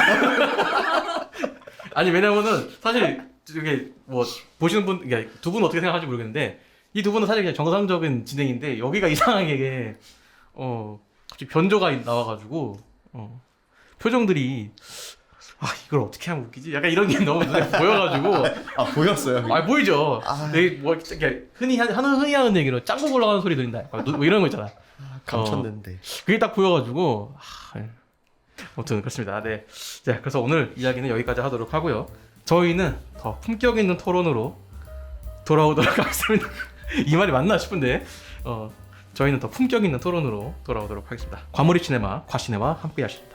아니, 왜냐면은 사실 이게 뭐 보시는 분, 그러니까 두 분은 어떻게 생각하는지 모르겠는데 이 두 분은 사실 그냥 정상적인 진행인데 여기가 이상하게 갑자기 변조가 나와가지고 표정들이 이걸 어떻게 하면 웃기지? 약간 이런 게 너무 눈에 보여가지고 보였어요. 보이죠. 되게 뭐 이렇게 흔히 하는 얘기로 짱구 올라가는 소리 들린다. 뭐 이런 거 있잖아. 감췄는데. 그게 딱 보여가지고 아무튼 그렇습니다. 네. 자, 그래서 오늘 이야기는 여기까지 하도록 하고요. 저희는 더 품격 있는 토론으로 돌아오도록 하겠습니다. 이 말이 맞나 싶은데 저희는 더 품격 있는 토론으로 돌아오도록 하겠습니다. 과몰입 시네마, 과시네마 함께 하십니다.